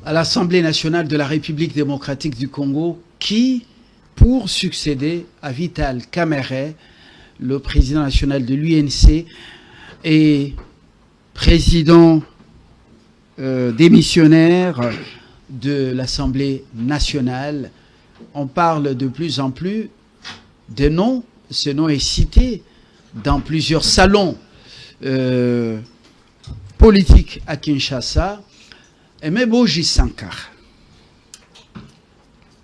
à l'Assemblée nationale de la République démocratique du Congo qui, pour succéder à Vital Kamerhe, le président national de l'UNC et président démissionnaire de l'Assemblée nationale. On parle de plus en plus de noms. Ce nom est cité dans plusieurs salons politiques à Kinshasa. Aimé Boji Sankar,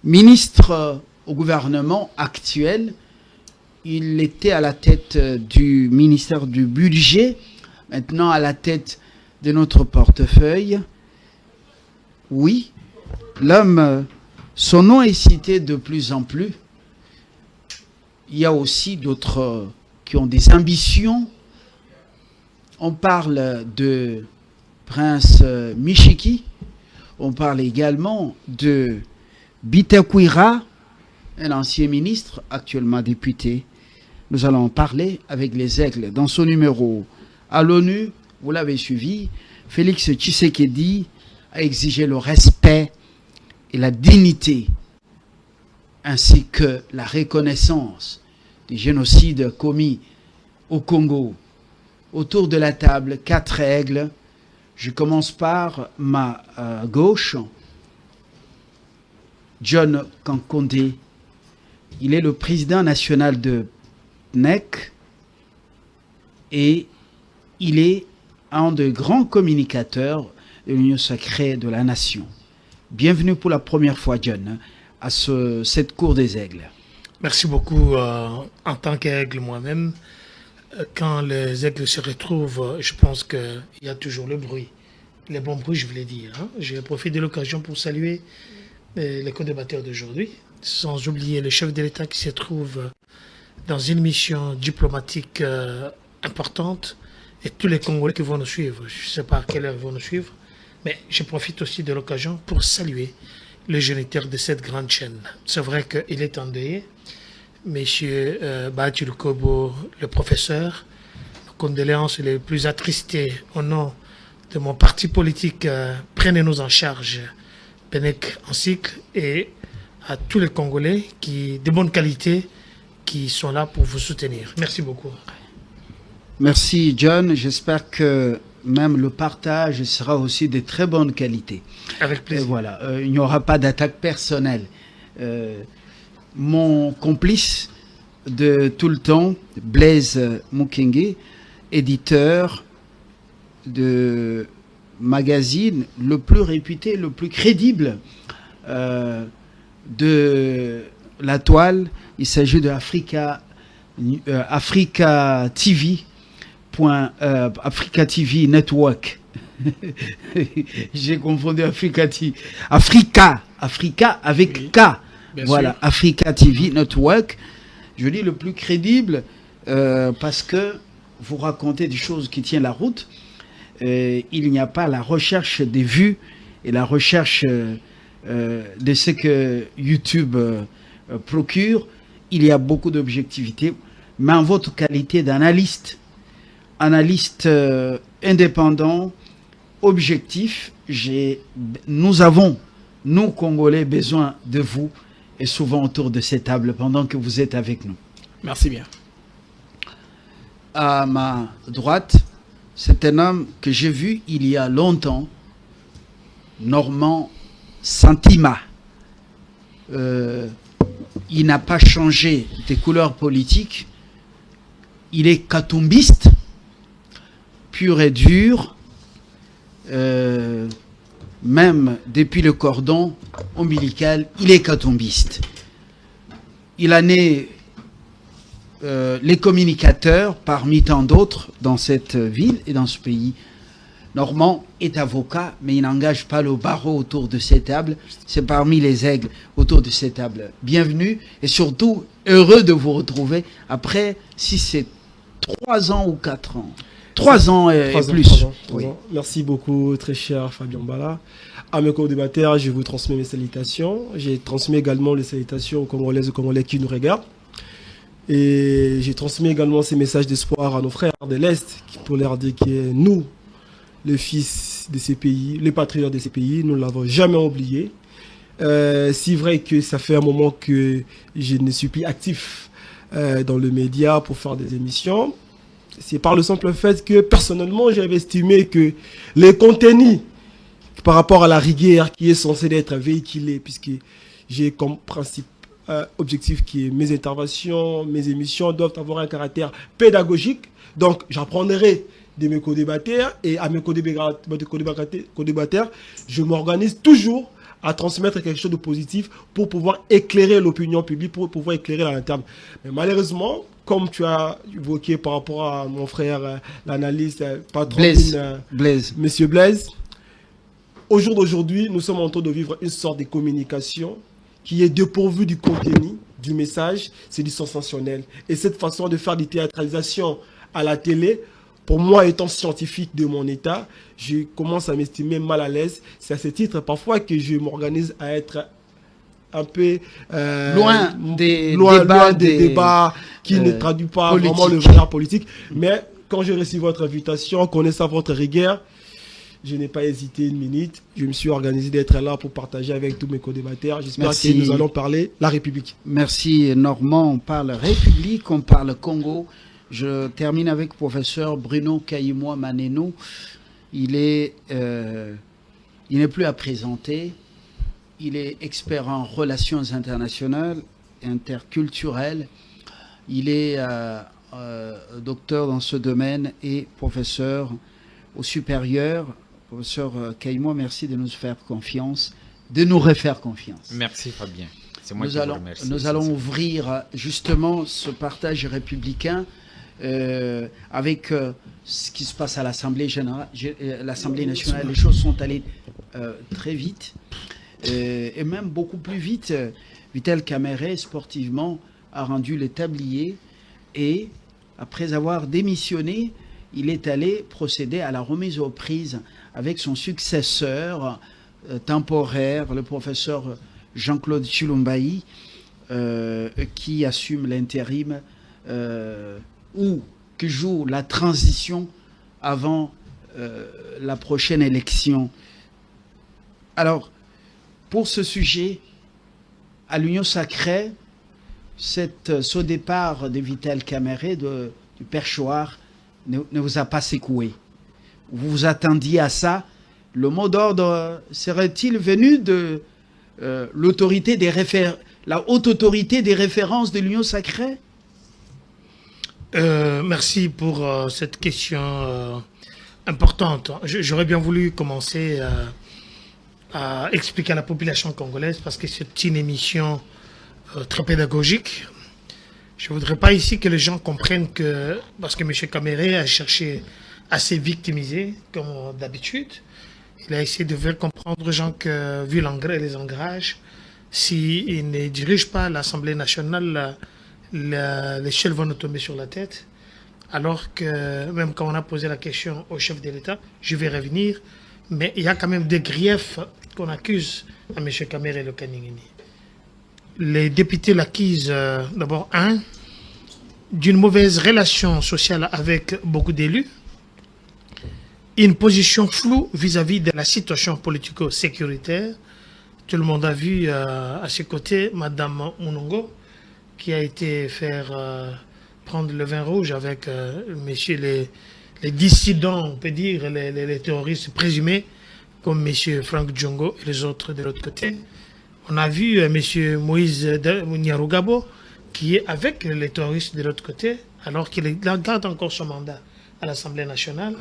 ministre au gouvernement actuel, il était à la tête du ministère du Budget, maintenant à la tête de notre portefeuille. Oui, l'homme, son nom est cité de plus en plus. Il y a aussi d'autres qui ont des ambitions. On parle de Prince Michiki. On parle également de Bitakwira, un ancien ministre, actuellement député. Nous allons en parler avec les Aigles. Dans son numéro à l'ONU, vous l'avez suivi, Félix Tshisekedi a exigé le respect et la dignité, ainsi que la reconnaissance des génocides commis au Congo. Autour de la table, 4 aigles. Je commence par ma gauche, John Kankonde. Il est le président national de PNEC et il est un des grands communicateurs de l'Union sacrée de la nation. Bienvenue pour la première fois, John, à cette cour des aigles. Merci beaucoup. En tant qu'aigle moi-même, quand les aigles se retrouvent, je pense qu'il y a toujours le bruit. Les bons bruits, je voulais dire. Je profite de l'occasion pour saluer les co-débatteurs d'aujourd'hui, sans oublier le chef de l'État qui se trouve dans une mission diplomatique importante et tous les Congolais qui vont nous suivre. Je ne sais pas à quelle heure ils vont nous suivre, mais je profite aussi de l'occasion pour saluer le géniteur de cette grande chaîne. C'est vrai qu'il est endeuillé. Monsieur Bahati Lukobo, le professeur, nos condoléances les plus attristées au nom de mon parti politique, prenez-nous en charge, PNEC en cycle, et à tous les Congolais de bonne qualité qui sont là pour vous soutenir. Merci beaucoup. Merci John, j'espère que même le partage sera aussi de très bonne qualité. Avec plaisir. Voilà, il n'y aura pas d'attaque personnelle. Mon complice de tout le temps, Blaise Mukenge, éditeur de magazine le plus réputé, le plus crédible de la toile. Il s'agit de Africa TV, Africa TV Network. J'ai confondu Africa TV. Africa avec oui. K. Bien voilà, sûr. Africa TV Network, je dis le plus crédible parce que vous racontez des choses qui tiennent la route. Il n'y a pas la recherche des vues et la recherche de ce que YouTube procure. Il y a beaucoup d'objectivité, mais en votre qualité d'analyste, indépendant, objectif, nous avons, nous Congolais, besoin de vous. Et souvent autour de cette table pendant que vous êtes avec nous. Merci bien. À ma droite, c'est un homme que j'ai vu il y a longtemps, Normand Santima. Il n'a pas changé de couleur politique. Il est katumbiste, pur et dur. Même depuis le cordon ombilical, il est katumbiste. Il a né les communicateurs parmi tant d'autres dans cette ville et dans ce pays. Normand est avocat, mais il n'engage pas le barreau autour de cette table. C'est parmi les aigles autour de cette table. Bienvenue et surtout heureux de vous retrouver après, si c'est 3 ans ou 4 ans. 3 ans et plus. 3 ans. Oui. Merci beaucoup, très cher Fabien Mbala. À mes co-débatteurs, je vous transmets mes salutations. J'ai transmis également les salutations aux Congolaises et aux Congolais qui nous regardent. Et j'ai transmis également ces messages d'espoir à nos frères de l'Est pour leur dire que nous, les fils ces pays, les patriotes de ces pays, nous ne l'avons jamais oublié. C'est vrai que ça fait un moment que je ne suis plus actif dans le média pour faire des émissions. C'est par le simple fait que personnellement, j'avais estimé que les contenus par rapport à la rigueur qui est censée être véhiculée, puisque j'ai comme principe objectif qui est mes interventions, mes émissions doivent avoir un caractère pédagogique. Donc, j'apprendrai de mes co-débatteurs et à mes co-débatteurs, je m'organise toujours à transmettre quelque chose de positif pour pouvoir éclairer l'opinion publique, pour pouvoir éclairer la l'interne. Mais malheureusement, comme tu as évoqué par rapport à mon frère, l'analyste, patron, Monsieur Blaise, au jour d'aujourd'hui, nous sommes en train de vivre une sorte de communication qui est dépourvue du contenu, du message, c'est du sensationnel. Et cette façon de faire des théâtralisations à la télé, pour moi, étant scientifique de mon état, je commence à m'estimer mal à l'aise. C'est à ce titre, parfois, que je m'organise à être un peu loin des débats qui ne traduisent pas politique. Vraiment le regard politique. Mais quand j'ai reçu votre invitation, connaissant votre rigueur, je n'ai pas hésité une minute. Je me suis organisé d'être là pour partager avec tous mes co-débatteurs. J'espère que nous allons parler la République. Merci Normand. On parle République, on parle Congo. Je termine avec professeur Bruno Kaïmoa Maneno. Il n'est plus à présenter. Il est expert en relations internationales, interculturelles. Il est docteur dans ce domaine et professeur au supérieur. Professeur Kaïmoa, merci de nous faire confiance, de nous refaire confiance. Merci Fabien. C'est moi qui vous remercie. Nous allons ouvrir justement ce partage républicain avec ce qui se passe à l'Assemblée nationale. Les choses sont allées très vite et même beaucoup plus vite. Vital Kamerhe, sportivement, a rendu le tablier et, après avoir démissionné, il est allé procéder à la remise aux prises avec son successeur temporaire, le professeur Jean-Claude Chilombaï, qui assume l'intérim ou qui joue la transition avant la prochaine élection. Alors, pour ce sujet, à l'Union Sacrée, ce départ de Vital Kamerhe du perchoir ne vous a pas secoué. Vous vous attendiez à ça. Le mot d'ordre serait-il venu de la haute autorité des références de l'Union Sacrée? Merci pour cette question importante. J'aurais bien voulu commencer à expliquer à la population congolaise, parce que c'est une émission très pédagogique. Je ne voudrais pas ici que les gens comprennent que, parce que M. Kamerhe a cherché à se victimiser, comme d'habitude, il a essayé de faire comprendre aux gens que, vu les engrages, s'il ne dirige pas l'Assemblée nationale, les chefs vont nous tomber sur la tête. Alors que, même quand on a posé la question au chef de l'État, je vais revenir, mais il y a quand même des griefs qu'on accuse à M. Kamerhe Le Kaningini. Les députés l'accusent d'abord, d'une mauvaise relation sociale avec beaucoup d'élus, une position floue vis-à-vis de la situation politico-sécuritaire. Tout le monde a vu à ses côtés Mme Munongo, qui a été faire prendre le vin rouge avec les dissidents, on peut dire, les terroristes présumés, comme M. Franck Djongo et les autres de l'autre côté. On a vu M. Moïse Nyarugabo, qui est avec les terroristes de l'autre côté, alors qu'il garde encore son mandat à l'Assemblée nationale.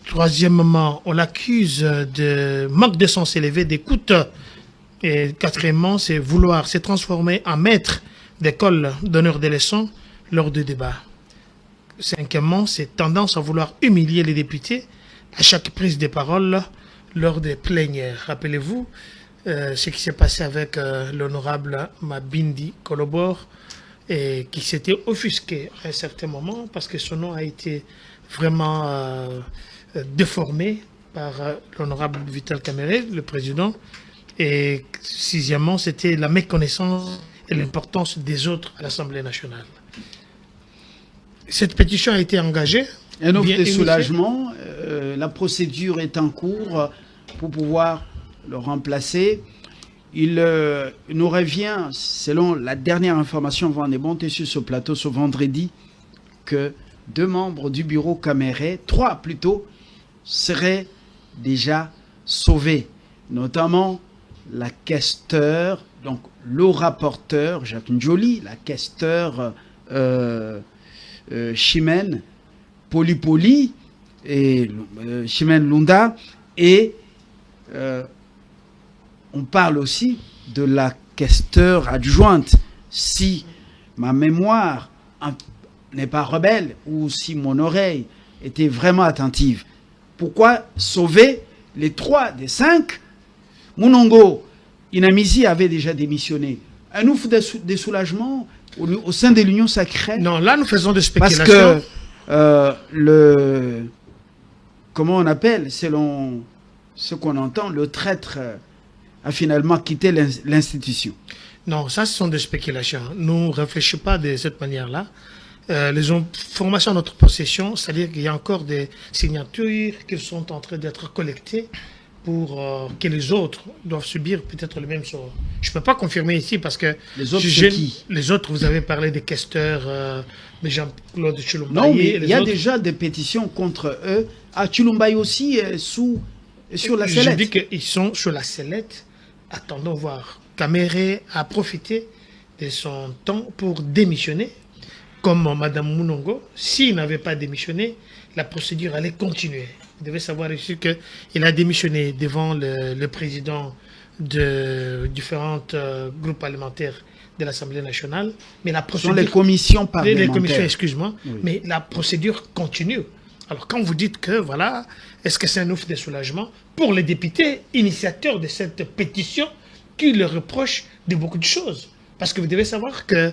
Troisièmement, on l'accuse de manque de sens élevé d'écoute. Et quatrièmement, c'est vouloir se transformer en maître d'école, donneur de leçons lors de débats. Cinquièmement, c'est tendance à vouloir humilier les députés à chaque prise de parole lors des plénières. Rappelez-vous ce qui s'est passé avec l'honorable Mabindi Kolobor, et qui s'était offusqué à un certain moment parce que son nom a été vraiment déformé par l'honorable Vital Kamerhe, le président. Et sixièmement, c'était la méconnaissance et l'importance des autres à l'Assemblée nationale. Cette pétition a été engagée. Un offre de soulagement la procédure est en cours pour pouvoir le remplacer. Il nous revient, selon la dernière information, on est monté sur ce plateau ce vendredi, que 2 membres du bureau Caméré, 3 plutôt, seraient déjà sauvés, notamment la questeur, donc le rapporteur Jacques Njoli, la questeur Chimène Poli et Chimène Lunda, et on parle aussi de la questeur adjointe. Si ma mémoire n'est pas rebelle ou si mon oreille était vraiment attentive, pourquoi sauver les 3 des 5? Munongo Inamizi avait déjà démissionné. Un ouf de soulagement au sein de l'Union sacrée? Non, là nous faisons des spéculations. Parce que comment on appelle, selon ce qu'on entend, le traître a finalement quitté l'institution. Non, ça ce sont des spéculations. Nous ne réfléchissons pas de cette manière-là. Les informations à notre possession, c'est-à-dire qu'il y a encore des signatures qui sont en train d'être collectées pour que les autres doivent subir peut-être le même sort. Je ne peux pas confirmer ici parce que... Les autres, c'est qui? Les autres, vous avez parlé des questeurs de Jean-Claude Chilombaye. Non, mais il y a déjà des pétitions contre eux. À Chilombaye aussi, sur la sellette. Je dis qu'ils sont sur la sellette. Attendons voir. Caméré a profité de son temps pour démissionner. Comme Mme Munongo, s'il n'avait pas démissionné, la procédure allait continuer. Vous devez savoir ici qu'il a démissionné devant le président de différents groupes parlementaires de l'Assemblée nationale. Mais la procédure... Ce sont les commissions parlementaires. Les commissions, excuse-moi. Oui. Mais la procédure continue. Alors quand vous dites que, voilà, est-ce que c'est un ouf de soulagement pour les députés initiateurs de cette pétition qui leur reprochent de beaucoup de choses? Parce que vous devez savoir que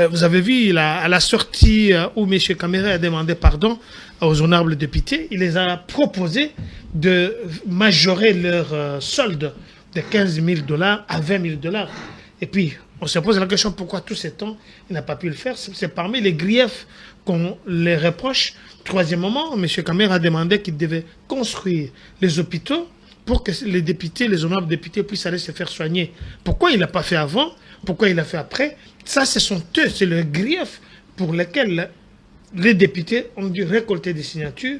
vous avez vu à la sortie où M. Caméré a demandé pardon aux honorables députés, il les a proposé de majorer leur solde de 15 000 $ à 20 000 $. Et puis, on se pose la question pourquoi tout ce temps il n'a pas pu le faire. C'est parmi les griefs qu'on les reproche. Troisièmement, M. Caméré a demandé qu'il devait construire les hôpitaux pour que les députés, les honorables députés puissent aller se faire soigner. Pourquoi il ne l'a pas fait avant? Pourquoi il l'a fait après? Ça, c'est le grief pour lequel les députés ont dû récolter des signatures.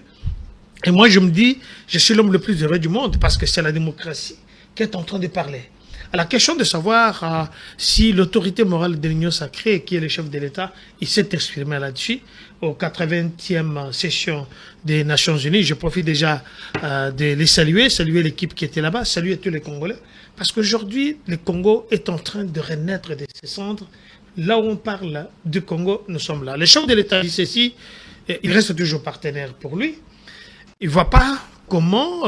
Et moi, je me dis, je suis l'homme le plus heureux du monde parce que c'est la démocratie qui est en train de parler. À la question de savoir si l'autorité morale de l'Union sacrée, qui est le chef de l'État, il s'est exprimé là-dessus, aux 80e session des Nations Unies. Je profite déjà de les saluer l'équipe qui était là-bas, saluer tous les Congolais, parce qu'aujourd'hui, le Congo est en train de renaître de ses cendres. Là où on parle du Congo, nous sommes là. Le chef de l'État dit ceci, il reste toujours partenaire pour lui. Il ne voit pas comment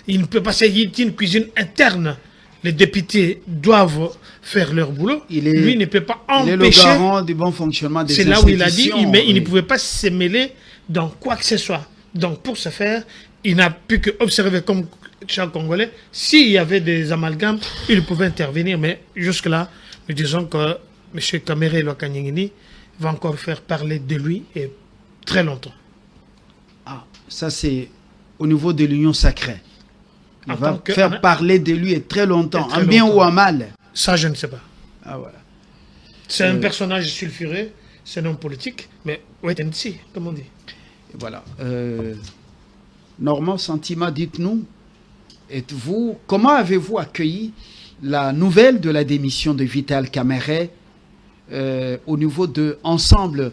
il ne peut pas s'agir d'une cuisine interne. Les députés doivent faire leur boulot. Lui ne peut pas empêcher. Il est le garant du bon fonctionnement des institutions. C'est là où il a dit, mais il ne pouvait pas se mêler dans quoi que ce soit. Donc pour ce faire, il n'a pu qu'observer comme chaque Congolais. S'il y avait des amalgames, il pouvait intervenir. Mais jusque-là, nous disons que M. Caméré Lokanyingini va encore faire parler de lui et très longtemps. Ah, ça c'est au niveau de l'Union sacrée. Il va faire parler de lui et très longtemps, en bien ou en mal. Ça, je ne sais pas. Ah, voilà. C'est un personnage sulfuré, c'est un homme politique, mais wait and see, comme on dit. Et voilà. Normand Santima, dites-nous, comment avez-vous accueilli la nouvelle de la démission de Vital Caméré au niveau de Ensemble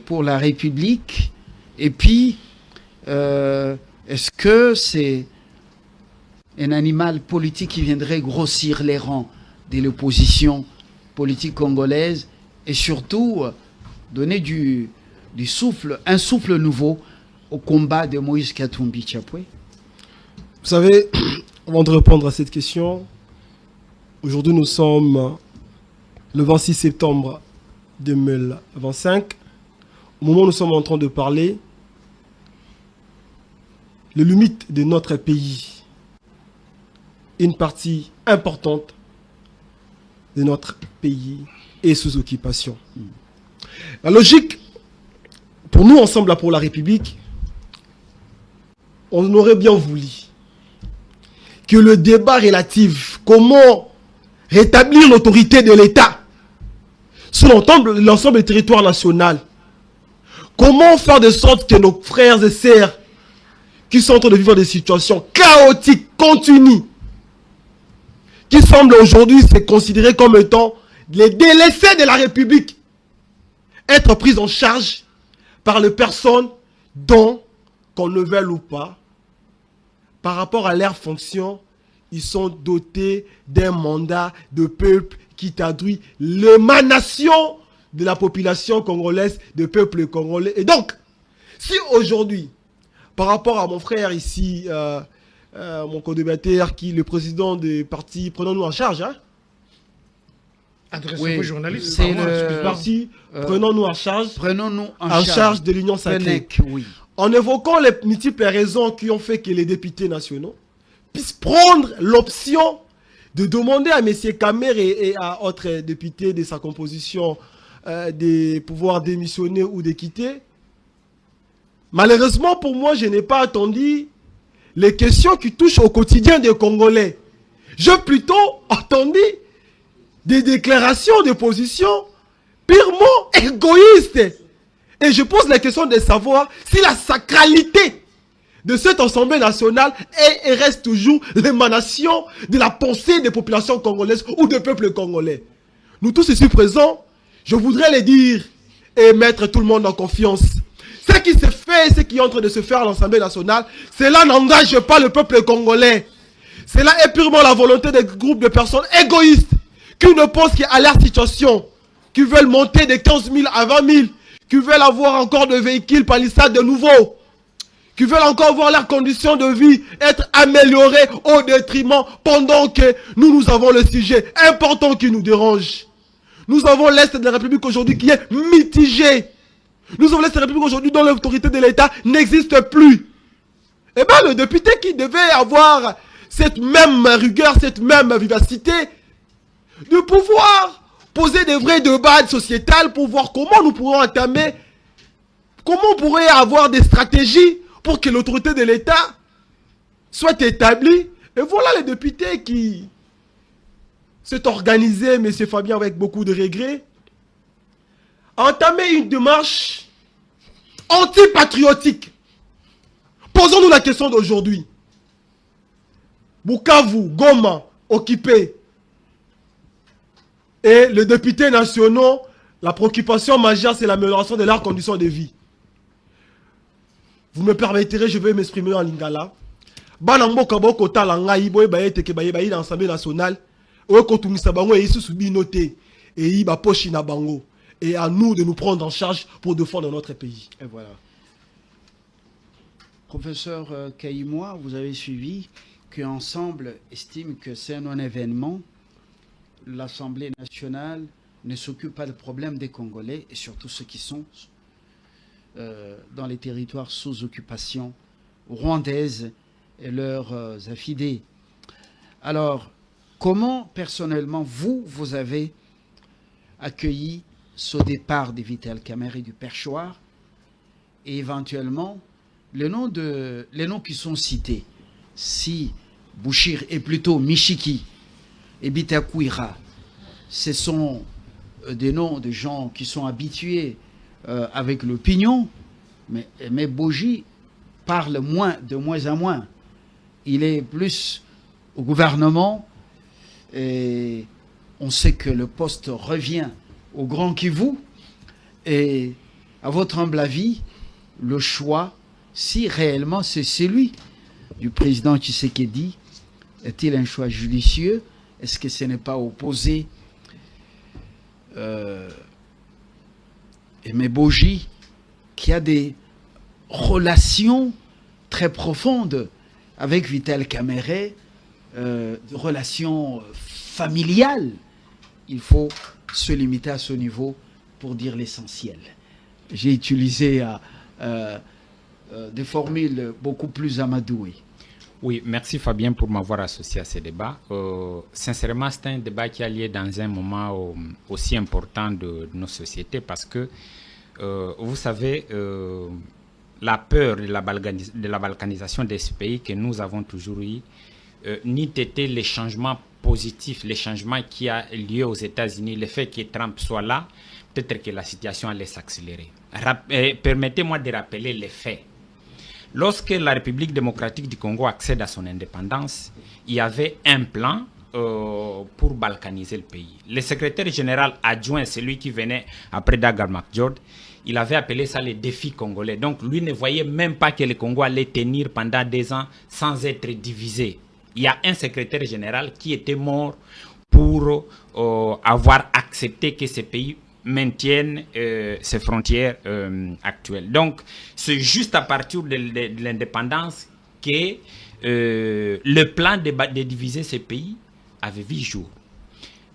pour la République? Et puis, est-ce que c'est un animal politique qui viendrait grossir les rangs de l'opposition politique congolaise et surtout donner un souffle nouveau au combat de Moïse Katumbi Chapwe? Vous savez, avant de répondre à cette question, aujourd'hui nous sommes le 26 septembre 2025. Au moment où nous sommes en train de parler, les limites de notre pays, une partie importante de notre pays est sous occupation. La logique, pour nous, Ensemble pour la République, on aurait bien voulu que le débat relatif comment rétablir l'autorité de l'État sur l'ensemble du territoire national, comment faire de sorte que nos frères et sœurs qui sont en train de vivre des situations chaotiques, continues, qui semblent aujourd'hui se considérer comme étant les délaissés de la République, être pris en charge par les personnes dont, qu'on le veuille ou pas, par rapport à leur fonction, ils sont dotés d'un mandat de peuple qui traduit l'émanation de la population congolaise, du peuple congolais. Et donc, si aujourd'hui, par rapport à mon frère ici, mon co-débatteur, qui est le président du parti Prenons-nous en charge, hein? Adressez-vous aux journalistes. C'est le parti Prenons-nous en charge. Prenons-nous en charge de l'Union sacrée. Oui. En évoquant les multiples raisons qui ont fait que les députés nationaux puissent prendre l'option de demander à M. Kamer et à autres députés de sa composition de pouvoir démissionner ou de quitter. Malheureusement pour moi, je n'ai pas attendu les questions qui touchent au quotidien des Congolais. J'ai plutôt attendu des déclarations de position purement égoïstes. Et je pose la question de savoir si la sacralité de cette Assemblée nationale est et reste toujours l'émanation de la pensée des populations congolaises ou des peuples congolais. Nous tous ici présents, je voudrais les dire et mettre tout le monde en confiance. Ce qui se fait, ce qui est en train de se faire à l'Assemblée nationale, cela n'engage pas le peuple congolais. Cela est purement la volonté des groupes de personnes égoïstes qui ne pensent qu'à leur situation, qui veulent monter de 15 000 à 20 000, qui veulent avoir encore de véhicules palissades de nouveau, qui veulent encore voir leurs conditions de vie être améliorées au détriment pendant que nous avons le sujet important qui nous dérange. Nous avons l'Est de la République aujourd'hui qui est mitigé. Nous avons l'Est de la République aujourd'hui dont l'autorité de l'État n'existe plus. Eh bien, le député qui devait avoir cette même rigueur, cette même vivacité, de pouvoir poser des vrais débats sociétals pour voir comment nous pourrons entamer, comment on pourrait avoir des stratégies pour que l'autorité de l'État soit établie. Et voilà les députés qui s'est organisé, M. Fabien, avec beaucoup de regrets, a entamé une démarche antipatriotique. Posons-nous la question d'aujourd'hui. Bukavu, Goma, occupés. Et les députés nationaux, la préoccupation majeure, c'est l'amélioration de leurs conditions de vie. Vous me permettrez, je vais m'exprimer en lingala. Banamboka boko talanga iboy bayete ke baye baye dans l'Assemblée nationale. Oye kotumisa bango et isu subi noté et iba pochi na bango. Et à nous de nous prendre en charge pour défendre notre pays. Et voilà. Professeur Kaïmoa, vous avez suivi qu'ensemble estime que c'est un événement. L'Assemblée nationale ne s'occupe pas des problèmes des Congolais et surtout ceux qui sont dans les territoires sous occupation rwandaise et leurs affidés. Alors, comment personnellement vous avez accueilli ce départ de Vital Kamerhe du perchoir et éventuellement les noms qui sont cités, si Bouchir et plutôt Michiki et Bitakuira, ce sont des noms de gens qui sont habitués avec l'opinion, mais Boji parle de moins en moins. Il est plus au gouvernement et on sait que le poste revient au Grand Kivu. Et à votre humble avis, le choix, si réellement c'est celui du président Tshisekedi, est-il un choix judicieux? Est-ce que ce n'est pas opposé Aimé Boji, qui a des relations très profondes avec Vital Kamerhe, des relations familiales. Il faut se limiter à ce niveau pour dire l'essentiel. J'ai utilisé des formules beaucoup plus amadouées. Oui, merci Fabien pour m'avoir associé à ce débat. Sincèrement, c'est un débat qui a lieu dans un moment aussi important de nos sociétés parce que, vous savez, la peur de la balkanisation de ce pays que nous avons toujours eu, n'eût été les changements positifs, les changements qui a lieu aux États-Unis, le fait que Trump soit là, peut-être que la situation allait s'accélérer. Permettez-moi de rappeler les faits. Lorsque la République démocratique du Congo accède à son indépendance, il y avait un plan pour balkaniser le pays. Le secrétaire général adjoint, celui qui venait après Dagar Makjord, il avait appelé ça les défis congolais. Donc lui ne voyait même pas que le Congo allait tenir pendant 2 ans sans être divisé. Il y a un secrétaire général qui était mort pour avoir accepté que ce pays maintiennent ses frontières actuelles. Donc, c'est juste à partir de l'indépendance que le plan de diviser ces pays avait vu jour.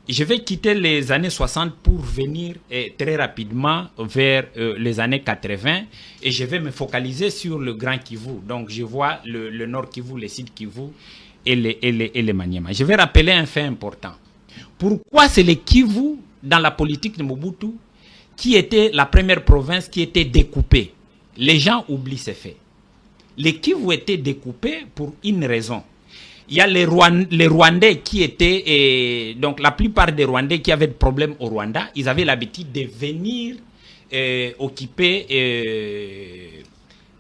Je vais quitter les années 60 pour venir très rapidement vers les années 80 et je vais me focaliser sur le Grand Kivu. Donc, je vois le Nord Kivu, le Sud Kivu et les Maniema. Je vais rappeler un fait important. Pourquoi c'est le Kivu dans la politique de Mobutu, qui était la première province qui était découpée? Les gens oublient ces faits. Les Kivu étaient découpés pour une raison. Il y a les Rwandais qui étaient, donc la plupart des Rwandais qui avaient des problèmes au Rwanda, ils avaient l'habitude de venir occuper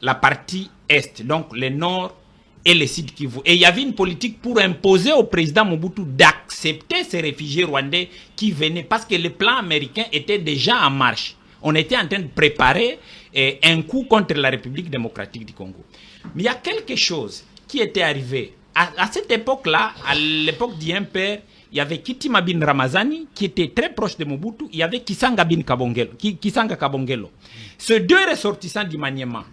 la partie Est, donc le Nord et le Sud Kivu. Et il y avait une politique pour imposer au président Mobutu d'accepter ces réfugiés rwandais qui venaient, parce que le plan américain était déjà en marche. On était en train de préparer un coup contre la République démocratique du Congo. Mais il y a quelque chose qui était arrivé. À cette époque-là, à l'époque d'Impère, il y avait Kitima bin Ramazani qui était très proche de Mobutu. Il y avait Kisanga Kabongelo. Ces 2 ressortissants du Maniema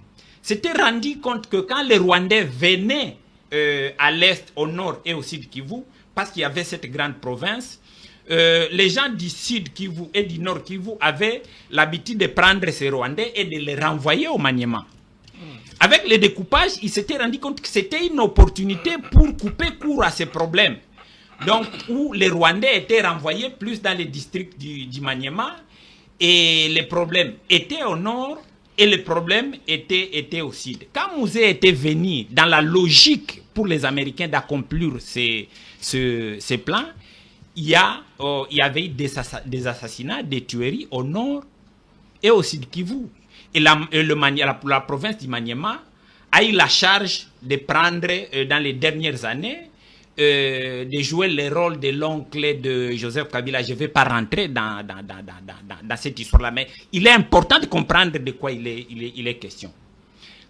s'étaient rendus compte que quand les Rwandais venaient à l'est, au nord et au sud Kivu, parce qu'il y avait cette grande province, les gens du sud Kivu et du nord Kivu avaient l'habitude de prendre ces Rwandais et de les renvoyer au Maniema. Avec le découpage, ils s'étaient rendus compte que c'était une opportunité pour couper court à ces problèmes. Donc, où les Rwandais étaient renvoyés plus dans les districts du Maniema, et les problèmes étaient au nord, et le problème était au sud. Quand Mouzé était venu dans la logique pour les Américains d'accomplir ce plan, il y avait eu des assassinats, des tueries au nord et au sud Kivu. Et la province du Maniema a eu la charge de prendre, dans les dernières années, de jouer le rôle de l'oncle de Joseph Kabila. Je ne vais pas rentrer dans cette histoire-là, mais il est important de comprendre de quoi il est question.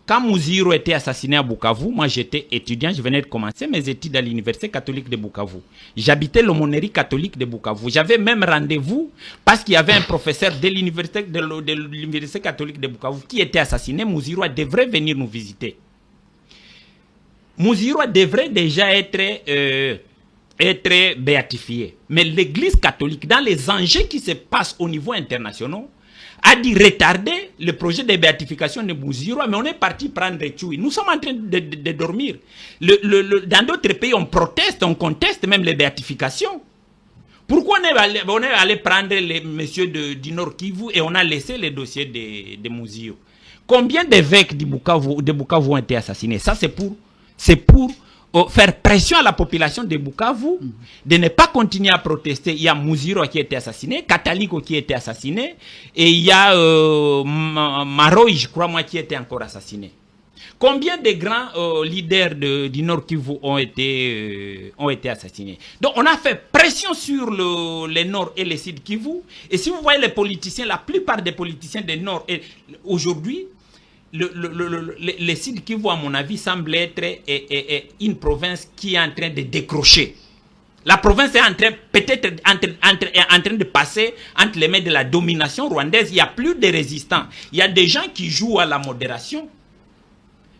Quand Mouziro était assassiné à Bukavu, moi j'étais étudiant, je venais de commencer mes études à l'université catholique de Bukavu. J'habitais l'aumônerie catholique de Bukavu. J'avais même rendez-vous parce qu'il y avait un professeur de l'université catholique de Bukavu qui était assassiné. Mouziro devrait venir nous visiter. Mouziro devrait déjà être béatifié. Mais l'Église catholique, dans les enjeux qui se passent au niveau international, a dit retarder le projet de béatification de Mouziro, mais on est parti prendre Tchoui. Nous sommes en train de dormir. Dans d'autres pays, on proteste, on conteste même les béatifications. Pourquoi on est allé prendre les messieurs du Nord Kivu et on a laissé les dossiers de Mouziro? Combien d'évêques de Bukavu ont été assassinés? Ça, c'est pour faire pression à la population de Bukavu de ne pas continuer à protester. Il y a Mouziro qui a été assassiné, Kataliko qui a été assassiné, et il y a Maroy, je crois moi, qui a été encore assassiné. Combien de grands leaders du Nord Kivu ont été assassinés? Donc on a fait pression sur le Nord et le Sud Kivu, et si vous voyez les politiciens, la plupart des politiciens du Nord, aujourd'hui, le Sud Kivu, à mon avis, semble être une province qui est en train de décrocher. La province est peut-être en train de passer entre les mains de la domination rwandaise. Il n'y a plus de résistants. Il y a des gens qui jouent à la modération,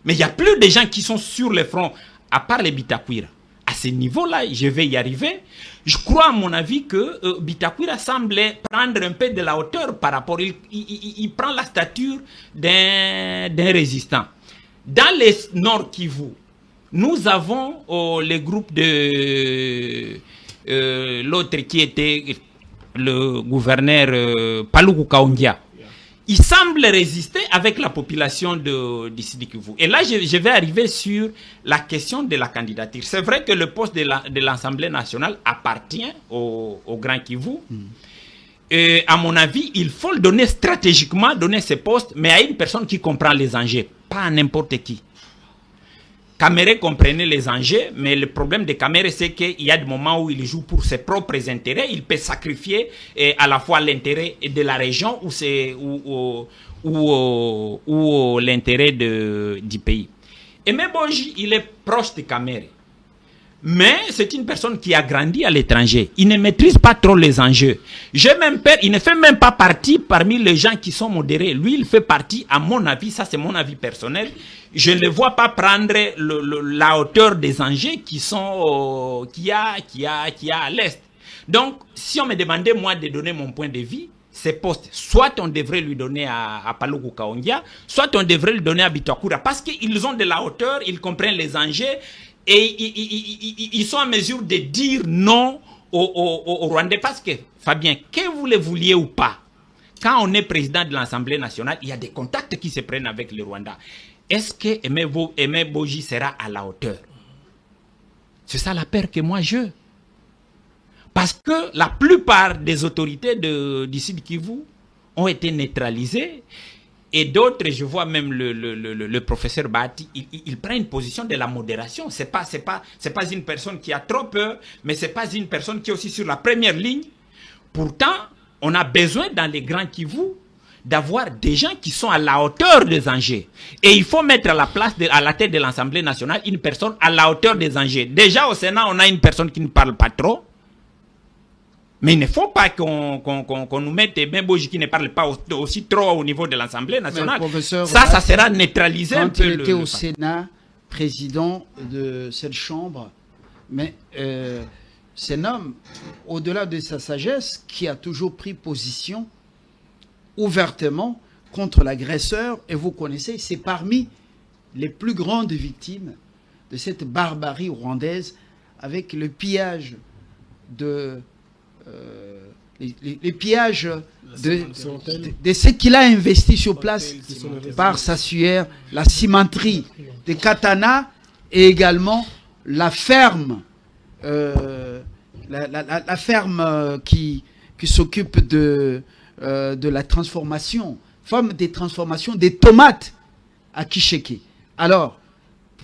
mais il n'y a plus de gens qui sont sur le front, à part les Bitakwira. À ce niveau-là, je vais y arriver. Je crois, à mon avis, que Bitakwira semble prendre un peu de la hauteur par rapport. Il prend la stature d'un résistant. Dans les Nord Kivu, nous avons le groupe de l'autre qui était le gouverneur Paluku Kaongia. il semble résister avec la population du Sud Kivu. Et là, je vais arriver sur la question de la candidature. C'est vrai que le poste de l'Assemblée nationale appartient au Grand Kivu. Et à mon avis, il faut le donner stratégiquement, donner ce poste, mais à une personne qui comprend les enjeux, pas à n'importe qui. Kamere comprenait les enjeux, mais le problème de Kamere, c'est qu'il y a des moments où il joue pour ses propres intérêts. Il peut sacrifier à la fois l'intérêt de la région ou l'intérêt du pays. Et Meboji, il est proche de Kamere. Mais c'est une personne qui a grandi à l'étranger. Il ne maîtrise pas trop les enjeux. J'ai même peur, il ne fait même pas partie parmi les gens qui sont modérés. Lui, il fait partie, à mon avis, ça c'est mon avis personnel, je ne le vois pas prendre la hauteur des enjeux qu'il y a à l'Est. Donc, si on me demandait, moi, de donner mon point de vue, ces postes, soit on devrait lui donner à Paluku Kaongia, soit on devrait lui donner à Bitakura, parce qu'ils ont de la hauteur, ils comprennent les enjeux, et ils sont en mesure de dire non aux Rwandais. Parce que, Fabien, que vous le vouliez ou pas, quand on est président de l'Assemblée nationale, il y a des contacts qui se prennent avec le Rwanda. Est-ce que Aimé Boji sera à la hauteur? C'est ça la peur que moi je. Parce que la plupart des autorités du Sud Kivu ont été neutralisées. Et d'autres, je vois même le professeur Bahati, il prend une position de la modération. C'est pas une personne qui a trop peur, mais c'est pas une personne qui est aussi sur la première ligne. Pourtant, on a besoin dans les grands Kivu d'avoir des gens qui sont à la hauteur des enjeux. Et il faut mettre à la tête de l'Assemblée nationale une personne à la hauteur des enjeux. Déjà au Sénat, on a une personne qui ne parle pas trop. Mais il ne faut pas qu'on nous mette Meboji qui ne parle pas aussi trop au niveau de l'Assemblée nationale. Ça sera neutralisé un peu. Quand il était au Sénat, président de cette chambre, mais c'est un homme, au-delà de sa sagesse, qui a toujours pris position ouvertement contre l'agresseur. Et vous connaissez, c'est parmi les plus grandes victimes de cette barbarie rwandaise, avec le pillage les pillages de ce qu'il a investi sur place par sa sueur, la cimenterie de Katana et également la ferme, la ferme qui s'occupe de la transformation, ferme des transformations des tomates à Kisheke. Alors,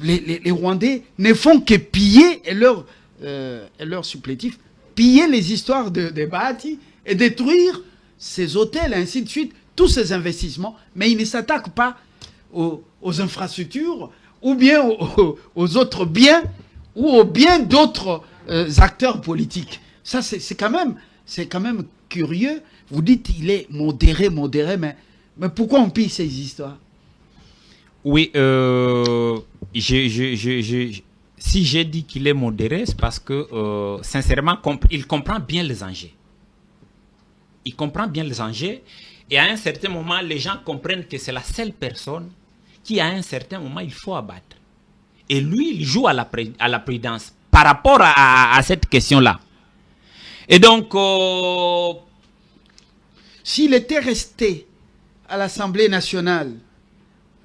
les Rwandais ne font que piller et leur supplétif, piller les histoires de Bahati et détruire ces hôtels, et ainsi de suite, tous ces investissements, mais ils ne s'attaquent pas aux infrastructures ou bien aux autres biens ou aux biens d'autres acteurs politiques. Ça, c'est quand même curieux. Vous dites il est modéré, mais pourquoi on pille ces histoires? Oui, si j'ai dit qu'il est modéré, c'est parce que, sincèrement, il comprend bien les enjeux. Il comprend bien les enjeux. Et à un certain moment, les gens comprennent que c'est la seule personne qui, à un certain moment, il faut abattre. Et lui, il joue à la prudence par rapport à cette question-là. Et donc, s'il était resté à l'Assemblée nationale,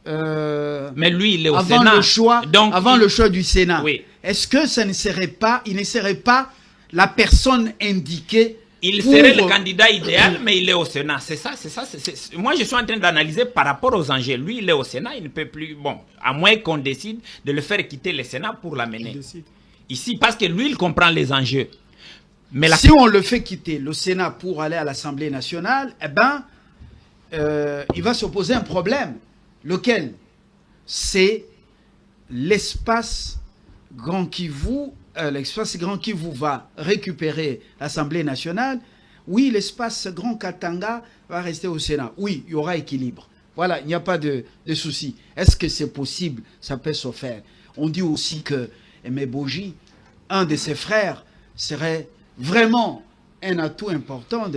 mais lui, il est au Sénat. Avant le choix du Sénat, oui. Est-ce que il ne serait pas la personne indiquée? Il serait le candidat idéal, mais il est au Sénat. C'est ça. Moi, je suis en train d'analyser par rapport aux enjeux. Lui, il est au Sénat, il ne peut plus... Bon, à moins qu'on décide de le faire quitter le Sénat pour l'amener ici, parce que lui, il comprend les enjeux. Mais si on le fait quitter le Sénat pour aller à l'Assemblée nationale, eh ben, il va se poser un problème. Lequel? C'est l'espace Grand Kivu. L'espace Grand Kivu va récupérer l'Assemblée nationale. Oui, l'espace Grand Katanga va rester au Sénat. Oui, il y aura équilibre. Voilà, il n'y a pas de souci. Est-ce que c'est possible? Ça peut se faire. On dit aussi que Aimé Boji, un de ses frères, serait vraiment un atout important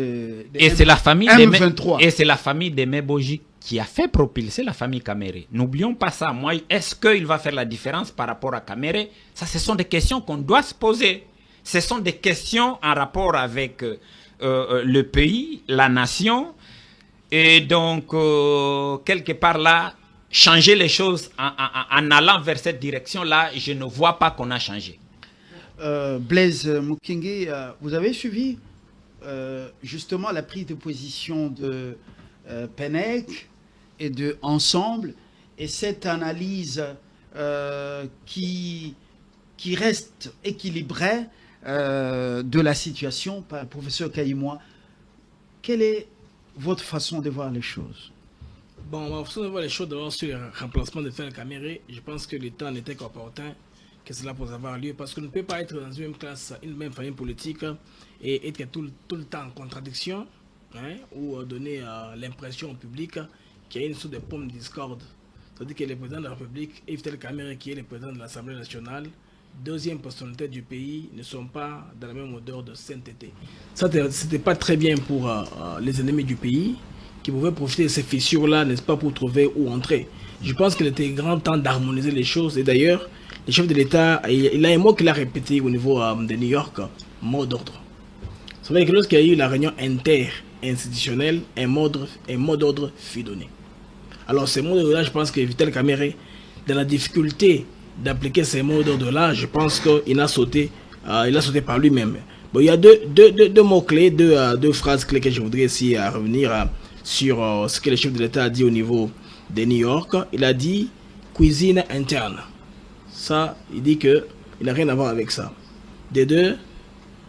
et c'est la famille M23. Et c'est la famille d'Aimé Boji qui a fait propulser la famille Kamere. N'oublions pas ça. Moi, est-ce qu'il va faire la différence par rapport à Kamere? Ça, ce sont des questions qu'on doit se poser. Ce sont des questions en rapport avec le pays, la nation. Et donc, quelque part là, changer les choses en allant vers cette direction-là, je ne vois pas qu'on a changé. Blaise Mukingi, vous avez suivi justement la prise de position de Penec et de Ensemble et cette analyse qui reste équilibrée de la situation par le professeur Kayimoa. Quelle est votre façon de voir les choses? Bon, ma façon de voir les choses d'abord sur le remplacement de Vital Kamerhe, je pense que le temps n'était qu'opportun que cela puisse avoir lieu parce qu'on ne peut pas être dans une même classe, une même famille politique et être tout le temps en contradiction, hein, ou donner l'impression au public qu'il y a une sorte de pomme de discorde. C'est-à-dire que le président de la République et Vital Kamerhe, qui est le président de l'Assemblée nationale, deuxième personnalité du pays, ne sont pas dans la même odeur de sainteté. Ça, c'était pas très bien pour les ennemis du pays, qui pouvaient profiter de ces fissures-là, n'est-ce pas, pour trouver où entrer. Je pense qu'il était grand temps d'harmoniser les choses. Et d'ailleurs, le chef de l'État, il a un mot qu'il a répété au niveau de New York, mot d'ordre. Vous savez que lorsqu'il y a eu la réunion inter-institutionnelle, un mot d'ordre fut donné. Alors ces mots d'ordre-là, je pense que Vital Kamerhe, dans la difficulté d'appliquer ces mots d'ordre-là, je pense qu'il a sauté par lui-même. Bon, il y a deux mots-clés, deux phrases clés que je voudrais ici revenir sur ce que le chef de l'État a dit au niveau de New York. Il a dit cuisine interne. Ça, il dit que il n'a rien à voir avec ça. Des deux,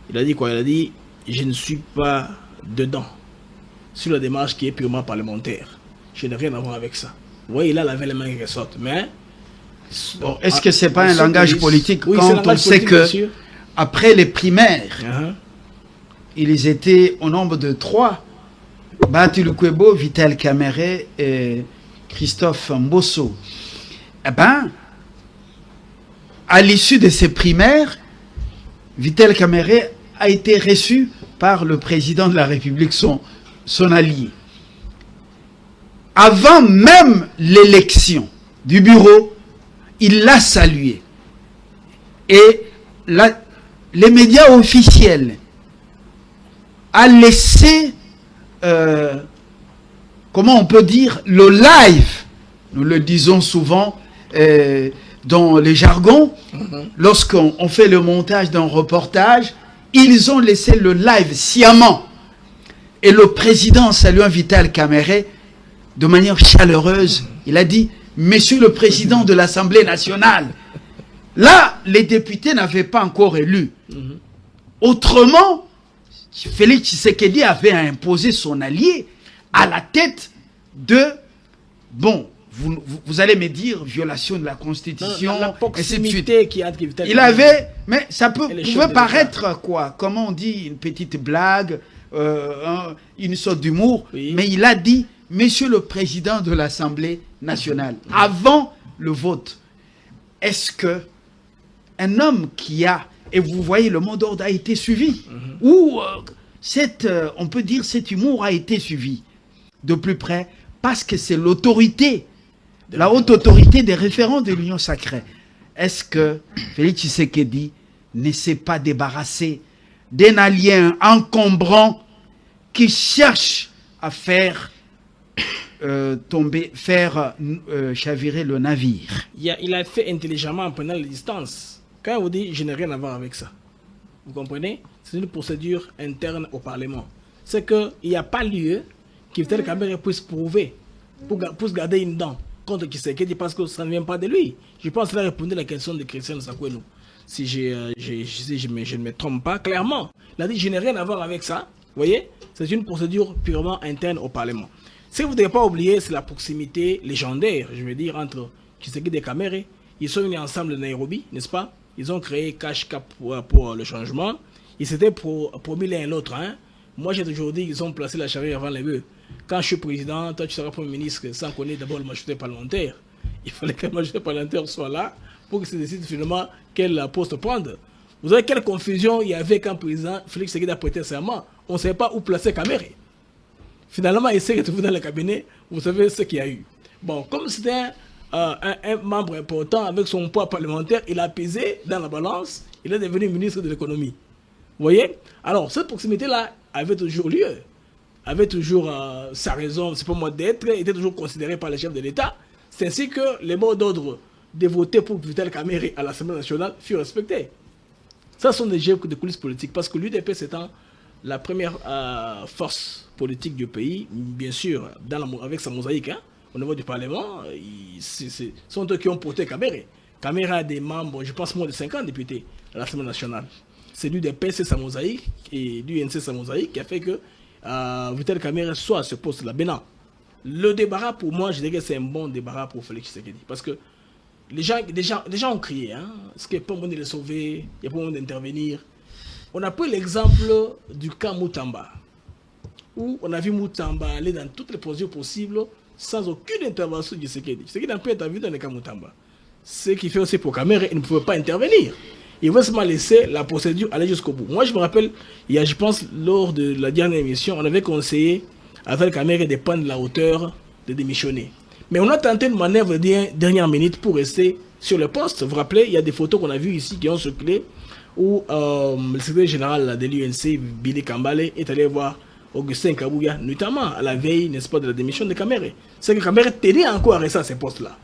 il a dit quoi? Il a dit je ne suis pas dedans sur la démarche qui est purement parlementaire. Je n'ai rien à voir avec ça. Vous voyez, il a lavé les mains qui ressortent. Mais bon, est-ce que c'est pas un langage politique quand on sait que après les primaires, ils étaient au nombre de 3, Bahati Lukwebo, Vital Kamerhe et Christophe Mbosso. Eh bien, à l'issue de ces primaires, Vital Kamerhe a été reçu par le président de la République, son allié. Avant même l'élection du bureau, il l'a salué. Et les médias officiels a laissé, comment on peut dire, le live, nous le disons souvent dans les jargons, lorsqu'on fait le montage d'un reportage, ils ont laissé le live sciemment. Et le président saluant Vital Kamerhe de manière chaleureuse, il a dit « Monsieur le Président de l'Assemblée nationale ». Là, les députés n'avaient pas encore élu. Autrement, Félix Tshisekedi avait imposé son allié à la tête de... Bon, vous allez me dire violation de la Constitution, la proximité qui a il avait... Mais ça pouvait paraître quoi? Comment on dit? Une petite blague, une sorte d'humour. Oui. Mais il a dit, Monsieur le Président de l'Assemblée nationale, avant le vote, est-ce que un homme qui a... Et vous voyez, le mot d'ordre a été suivi. Ou on peut dire cet humour a été suivi de plus près parce que c'est l'autorité, la haute autorité des référents de l'Union sacrée. Est-ce que Félix Tshisekedi ne s'est pas débarrassé d'un allié encombrant qui cherche à faire chavirer le navire? Il a fait intelligemment en prenant les distances. Quand on dit je n'ai rien à voir avec ça, vous comprenez? C'est une procédure interne au Parlement. C'est qu'il n'y a pas lieu que Vital Kamerhe puisse prouver pour garder une dent contre Tshisekedi parce que ça ne vient pas de lui. Je pense qu'il a répondu à la question de Christian Sakwenou. Si je ne me trompe pas, clairement. Il a dit je n'ai rien à voir avec ça. Vous voyez? C'est une procédure purement interne au Parlement. Ce que vous ne devez pas oublier, c'est la proximité légendaire, je veux dire, entre Tshisekedi et Kamerhe. Ils sont venus ensemble de Nairobi, n'est-ce pas? Ils ont créé Cash Cap pour le changement. Ils s'étaient promis l'un et l'autre. Hein? Moi, j'ai toujours dit qu'ils ont placé la charrue avant les bœufs. Quand je suis président, toi, tu seras Premier ministre sans connaître d'abord la majorité parlementaire. Il fallait que la majorité parlementaire soit là pour qu'ils se décident finalement quel poste prendre. Vous savez quelle confusion il y avait quand le président Félix Tshisekedi a prêté serment. On ne savait pas où placer Kamerhe. Finalement, il s'est retrouvé dans le cabinet. Vous savez ce qu'il y a eu. Bon, comme c'était un membre important avec son poids parlementaire, il a pesé dans la balance. Il est devenu ministre de l'économie. Vous voyez? Alors, cette proximité-là avait toujours lieu. avait toujours sa raison, c'est pas moi d'être, était toujours considéré par les chefs de l'État. C'est ainsi que les mots d'ordre de voter pour Vital Kamerhe à l'Assemblée nationale furent respectés. Ça sont des jeux de coulisses politiques, parce que l'UDPS étant la première force politique du pays, bien sûr, avec sa mosaïque, hein, au niveau du Parlement, ce sont eux qui ont porté Kamerhe. Kamerhe a des membres, je pense, moins de 50 députés à l'Assemblée nationale. C'est l'UDPS et sa mosaïque, et l'UNC sa mosaïque, qui a fait que Vital Kamerhe soit à ce poste-là. Maintenant, le débarras, pour moi, je dirais que c'est un bon débarras pour Félix Tshisekedi. Parce que les gens ont crié, hein, est-ce qu'il n'y a pas moyen de les sauver, il n'y a pas moyen d'intervenir. On a pris l'exemple du cas Moutamba, où on a vu Moutamba aller dans toutes les procédures possibles sans aucune intervention de Tshisekedi. Tshisekedi n'a pas intervenu dans le cas Moutamba. Ce qui fait aussi pour Kamerhe, il ne pouvait pas intervenir. Il veut seulement laisser la procédure aller jusqu'au bout. Moi, je me rappelle, je pense, lors de la dernière émission, on avait conseillé à Vital Kamerhe de prendre la hauteur de démissionner. Mais on a tenté une manœuvre de dernière minute pour rester sur le poste. Vous vous rappelez, il y a des photos qu'on a vues ici qui ont circulé où le secrétaire général de l'UNC, Billy Kambale, est allé voir Augustin Kabouya, notamment à la veille, n'est-ce pas, de la démission de Kamerhe. C'est que Kamerhe tenait encore à rester à ce poste-là.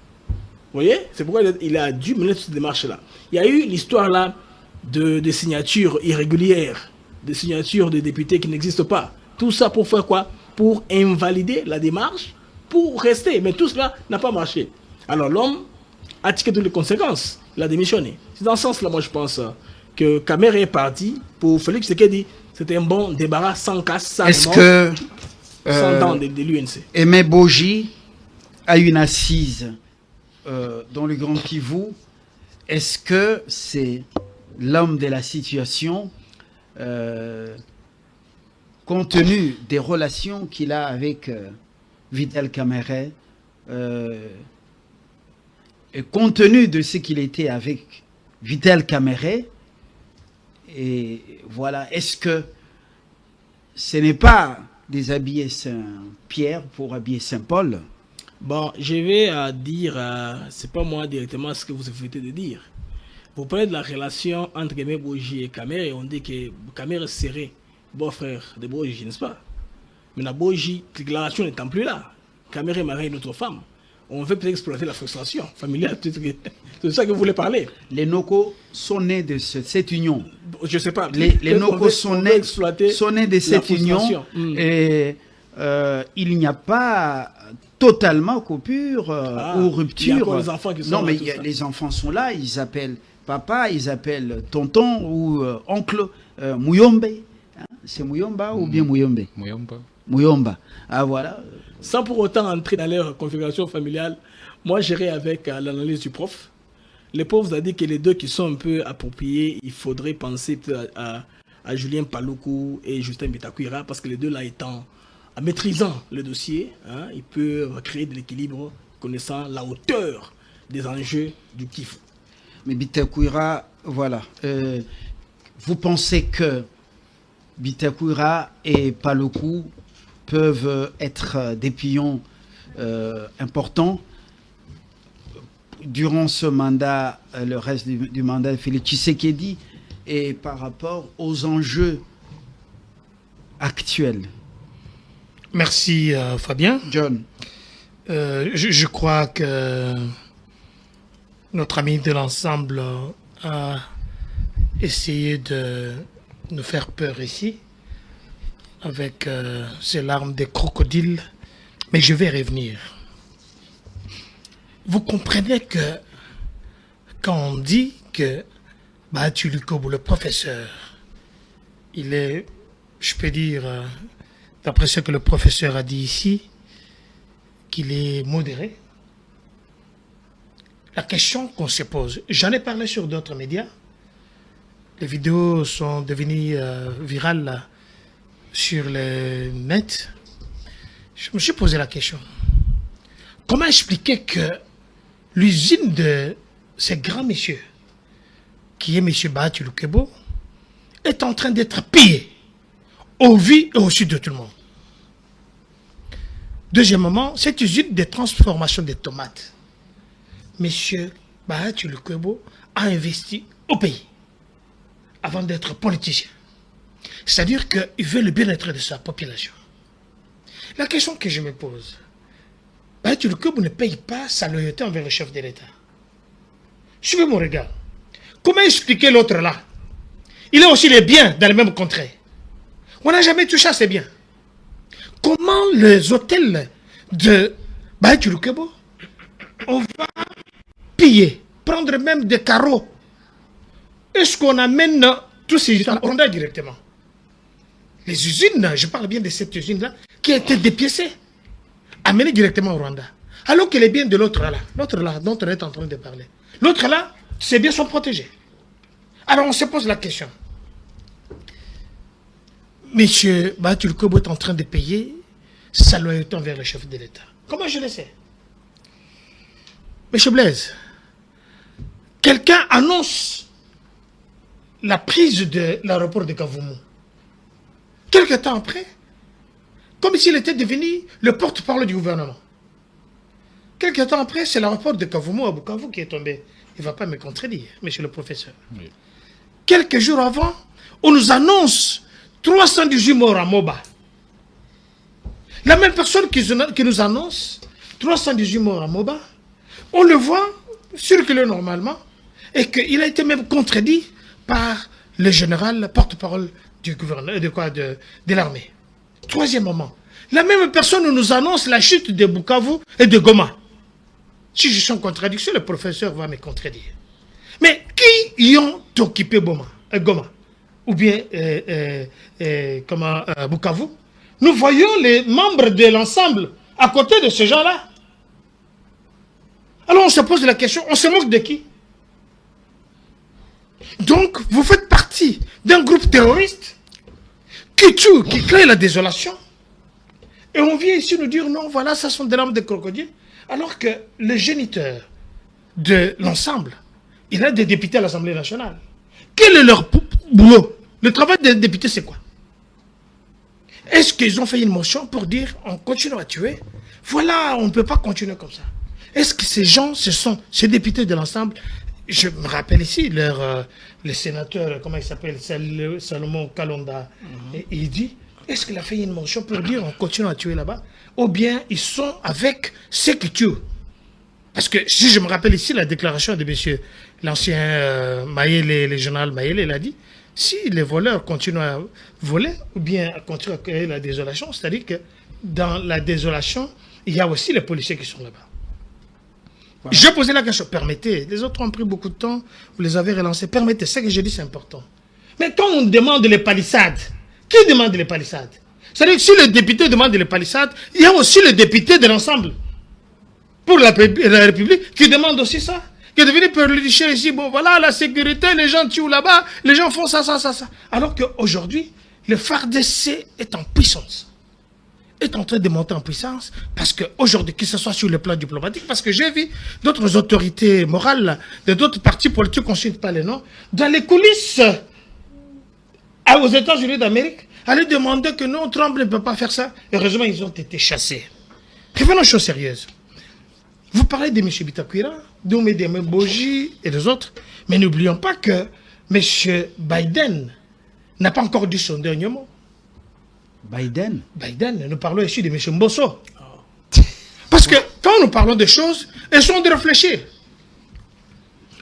Vous voyez? C'est pourquoi il a dû mener cette démarche-là. Il y a eu l'histoire là de signatures irrégulières, de signatures de députés qui n'existent pas. Tout ça pour faire quoi? Pour invalider la démarche, pour rester. Mais tout cela n'a pas marché. Alors l'homme a tiré toutes les conséquences. Il a démissionné. C'est dans ce sens-là, moi je pense, que Kamerhe est parti. Pour Félix Tshisekedi, c'était un bon débarras sans casse, sans Est-ce remords, que sans dents de l'UNC. Aimé Boji a une assise dans le Grand Kivu? Est-ce que c'est l'homme de la situation, compte tenu des relations qu'il a avec Vital Kamerhe, et compte tenu de ce qu'il était avec Vital Kamerhe, et voilà, est-ce que ce n'est pas déshabiller Saint-Pierre pour habiller Saint-Paul? Bon, je vais dire, c'est pas moi directement ce que vous souhaitez de dire. Vous parlez de la relation entre Aimé Boji et Kamerhe, et on dit que Kamerhe serait beau-frère de Boji, n'est-ce pas? Mais la Boji, déclaration n'étant plus là, Kamerhe marie une autre femme. On veut peut-être exploiter la frustration familiale. C'est de ça que vous voulez parler. Les Noko sont nés de cette union. Je sais pas. Les Noko sont nés de cette union. Et il n'y a pas totalement coupure ou rupture. Il y a encore les enfants qui sont non, là, mais les enfants sont là, ils appellent papa, ils appellent tonton ou oncle Muyombe. Hein? C'est Muyomba ou bien Muyombe? Muyomba. Ah voilà. Sans pour autant entrer dans leur configuration familiale, moi j'irai avec l'analyse du prof. Le prof vous a dit que les deux qui sont un peu appropriés, il faudrait penser à Julien Paluku et Justin Bitakwira, parce que les deux là étant, en maîtrisant le dossier, hein, ils peuvent créer de l'équilibre connaissant la hauteur des enjeux du Kivu. Mais Bitakwira, voilà. Vous pensez que Bitakwira et Paluku peuvent être des pions importants durant ce mandat, le reste du mandat de Félix Tshisekedi, et par rapport aux enjeux actuels? Merci Fabien. John. Je crois que notre ami de l'ensemble a essayé de nous faire peur ici avec ces larmes de crocodile, mais je vais revenir. Vous comprenez que quand on dit que Bahati Lukobo, le professeur, il est, je peux dire, d'après ce que le professeur a dit ici, qu'il est modéré. La question qu'on se pose, j'en ai parlé sur d'autres médias, les vidéos sont devenues virales là, sur le net. Je me suis posé la question. Comment expliquer que l'usine de ces grands messieurs, qui est M. Bahati Lukobo, est en train d'être pillée au vu et au sud de tout le monde? Deuxièmement, cette usine de transformation des tomates, M. Bahati Lukobo a investi au pays avant d'être politicien. C'est-à-dire qu'il veut le bien-être de sa population. La question que je me pose, Baït Yulukobo ne paye pas sa loyauté envers le chef de l'État. Suivez mon regard. Comment expliquer l'autre là? Il a aussi les biens dans le même contrée. On n'a jamais touché à ces biens. Comment les hôtels de Baït Yulukobo, on va piller, prendre même des carreaux? Est-ce qu'on amène tous ces usines au Rwanda directement? Les usines, je parle bien de cette usine-là, qui a été dépiécée, amenée directement au Rwanda. Alors que les biens de l'autre là, dont on est en train de parler, l'autre là, ses biens sont protégés. Alors on se pose la question. Monsieur Baït Yulukobo est en train de payer sa loyauté envers le chef de l'État. Comment je le sais? Monsieur Blaise, quelqu'un annonce la prise de l'aéroport de Kavumu. Quelque temps après, comme s'il était devenu le porte-parole du gouvernement. Quelque temps après, c'est l'aéroport de Kavumu à Bukavu qui est tombé. Il ne va pas me contredire, monsieur le professeur. Oui. Quelques jours avant, on nous annonce 318 morts à Moba. La même personne qui nous annonce 318 morts à Moba, on le voit circuler normalement et qu'il a été même contredit par le général porte-parole du gouverneur, de l'armée. Troisième moment, la même personne nous annonce la chute de Bukavu et de Goma. Si je suis en contradiction, le professeur va me contredire. Mais qui y ont occupé Goma ou bien Bukavu? Nous voyons les membres de l'ensemble à côté de ces gens-là. Alors on se pose la question, on se moque de qui? Donc, vous faites partie d'un groupe terroriste qui tue, qui crée la désolation. Et on vient ici nous dire, non, voilà, ça sont des larmes de crocodile. Alors que le géniteur de l'ensemble, il a des députés à l'Assemblée nationale. Quel est leur boulot? Le travail des députés, c'est quoi? Est-ce qu'ils ont fait une motion pour dire, on continue à tuer? Voilà, on ne peut pas continuer comme ça. Est-ce que ces gens, ces députés de l'ensemble, je me rappelle ici, le sénateur, comment il s'appelle, Salomon Kalonda, et il dit, est-ce qu'il a fait une motion pour dire on continue à tuer là-bas? Ou bien ils sont avec ceux qui tuent? Parce que si je me rappelle ici la déclaration de monsieur l'ancien Mayele, le général Mayele, il a dit, si les voleurs continuent à voler, ou bien continuent à créer la désolation, c'est-à-dire que dans la désolation, il y a aussi les policiers qui sont là-bas. Voilà. Je posais la question, permettez, les autres ont pris beaucoup de temps, vous les avez relancés, permettez, ce que je dis c'est important. Mais quand on demande les palissades, qui demande les palissades? C'est-à-dire que si le député demande les palissades, il y a aussi le député de l'ensemble pour la République qui demande aussi ça. Qui est devenu politicien ici, bon voilà, la sécurité, les gens tuent là-bas, les gens font ça. Alors qu'aujourd'hui, le FARDC est en puissance. Est en train de monter en puissance parce qu'aujourd'hui, que ce soit sur le plan diplomatique, parce que j'ai vu d'autres autorités morales, de d'autres partis politiques, on ne cite pas les noms, dans les coulisses aux États-Unis d'Amérique, aller demander que non, Trump ne peut pas faire ça. Heureusement, ils ont été chassés. Revenons aux choses sérieuses. Vous parlez de M. Bitakwira, de M. Boji et des autres, mais n'oublions pas que M. Biden n'a pas encore dit son dernier mot. Biden, nous parlons ici de M. Mbosso. Parce que quand nous parlons de choses, elles sont de réfléchir.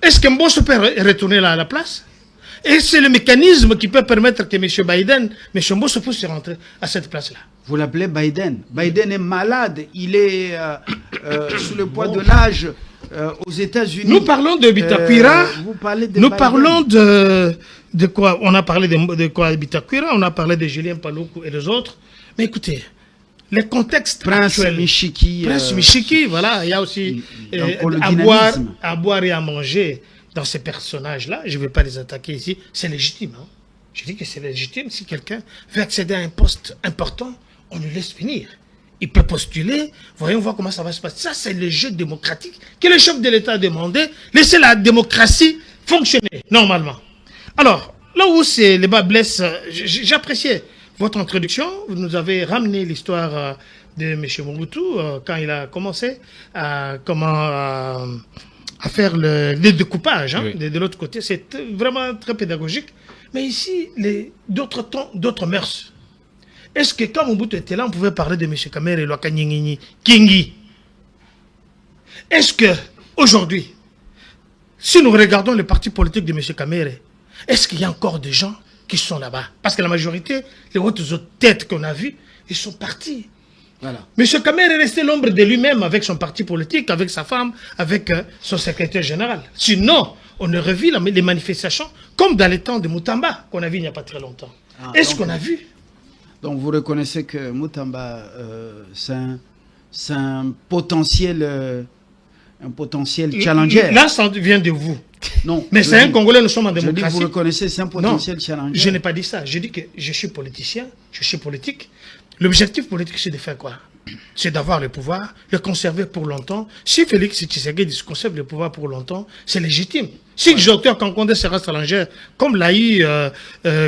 Est-ce que Mbosso peut retourner à la place? Et c'est le mécanisme qui peut permettre que M. Mbosso puisse rentrer à cette place-là. Vous l'appelez Biden. Biden est malade. Il est sous le poids de l'âge aux États-Unis. Nous parlons de Bitakwira. Vous parlez de nous Biden. Parlons de quoi? On a parlé de quoi? Bitakwira, on a parlé de Julien Paluku et des autres. Mais écoutez, les contextes Prince actuels. Michiki, voilà. Il y a aussi à boire et à manger dans ces personnages-là. Je ne vais pas les attaquer ici. C'est légitime. Hein? Je dis que c'est légitime. Si quelqu'un veut accéder à un poste important, on le laisse finir. Il peut postuler. Voyons voir comment ça va se passer. Ça, c'est le jeu démocratique que le chef de l'État a demandé. Laissez la démocratie fonctionner normalement. Alors, là où le bas blesse, j'appréciais votre introduction. Vous nous avez ramené l'histoire de M. Mobutu quand il a commencé à faire le découpage hein, oui. de l'autre côté. C'est vraiment très pédagogique. Mais ici, d'autres temps, d'autres mœurs. Est-ce que quand Mobutu était là, on pouvait parler de M. Kamere Lwakanyingini Kingi? Est-ce que aujourd'hui, si nous regardons le parti politique de M. Kamere, est-ce qu'il y a encore des gens qui sont là-bas? Parce que la majorité, les autres têtes qu'on a vues, ils sont partis. Voilà. M. Kamere est resté l'ombre de lui-même avec son parti politique, avec sa femme, avec son secrétaire général. Sinon, on aurait vu les manifestations comme dans les temps de Moutamba, qu'on a vu il n'y a pas très longtemps. Est-ce qu'on a vu? Donc vous reconnaissez que Moutamba, c'est un potentiel challenger. Là, ça vient de vous. Non. Mais c'est un Congolais, nous sommes en démocratie. Je dis que vous reconnaissez, c'est un potentiel Non, challenger. je n'ai pas dit ça. Je dis que je suis politicien, je suis politique. L'objectif politique, c'est de faire quoi? C'est d'avoir le pouvoir, le conserver pour longtemps. Si Félix Tshisekedi se conserve le pouvoir pour longtemps, c'est légitime. Si le docteur Kankonde sera challenger, comme l'a eu,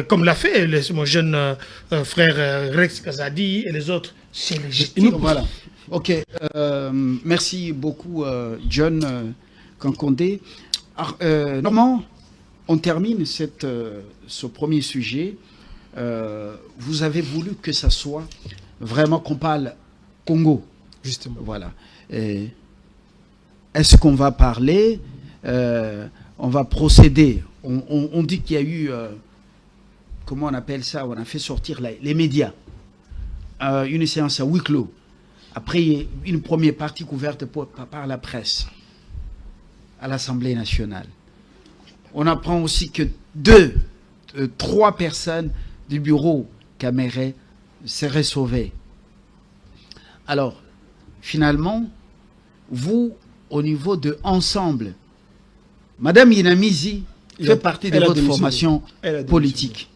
comme l'a fait mon jeune frère Rex Kazadi et les autres, c'est légitime. Voilà. Ok. Merci beaucoup, John Kankonde. Normand, on termine ce premier sujet. Vous avez voulu que ça soit vraiment qu'on parle Congo. Justement. Voilà. Est-ce qu'on va parler, on va procéder? On dit qu'il y a eu, comment on appelle ça? On a fait sortir les médias. Une séance à huis clos. Après, une première partie couverte par la presse à l'Assemblée nationale. On apprend aussi que 3 personnes du bureau Kamere seraient sauvées. Alors, finalement, vous, au niveau de Ensemble, Madame Yinamizi fait partie de votre formation politique.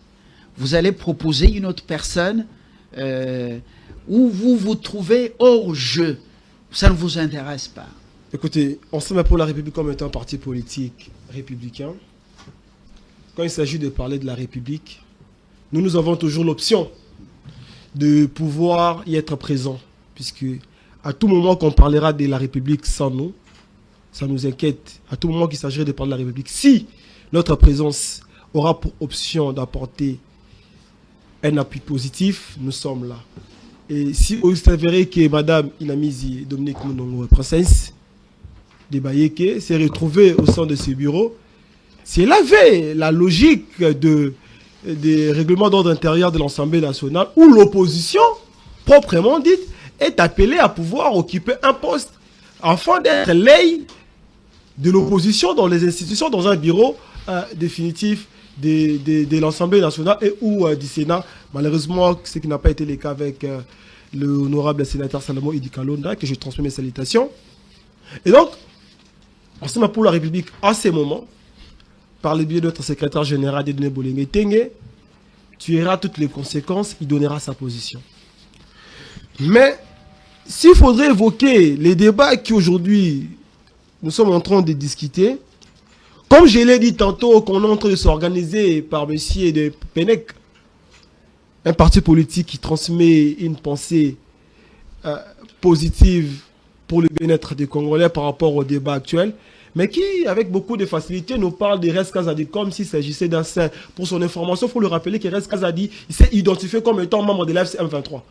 Vous allez proposer une autre personne où vous vous trouvez hors jeu. Ça ne vous intéresse pas. Écoutez, Ensemble pour la République comme étant un parti politique républicain, quand il s'agit de parler de la République, nous avons toujours l'option de pouvoir y être présent, puisque à tout moment qu'on parlera de la République sans nous, ça nous inquiète. À tout moment qu'il s'agirait de parler de la République, si notre présence aura pour option d'apporter un appui positif, nous sommes là. Et si vous s'avérait que Madame Yinamizi Dominique Munongo, princesse de Bayeke, s'est retrouvée au sein de ce bureau, si elle avait la logique des règlements d'ordre intérieur de l'Assemblée nationale, où l'opposition, proprement dite, est appelée à pouvoir occuper un poste afin d'être l'œil de l'opposition dans les institutions, dans un bureau définitif de l'Assemblée nationale et ou du Sénat. Malheureusement, ce qui n'a pas été le cas avec l'honorable sénateur Salomon Idi Kalonda, que je transmets mes salutations. Et donc, Ensemble pour la République, à ces moments, par le biais de notre secrétaire général Dieudonné Bolenge Tengue, tuera toutes les conséquences, il donnera sa position. Mais s'il faudrait évoquer les débats qu'aujourd'hui nous sommes en train de discuter, comme je l'ai dit tantôt, qu'on est en train de s'organiser par M. de Penec, un parti politique qui transmet une pensée positive pour le bien-être des Congolais par rapport au débat actuel, mais qui, avec beaucoup de facilité, nous parle de Res Kazadi comme s'il s'agissait d'un saint. Pour son information, il faut lui rappeler que Res Kazadi s'est identifié comme étant membre de l'AFC M23.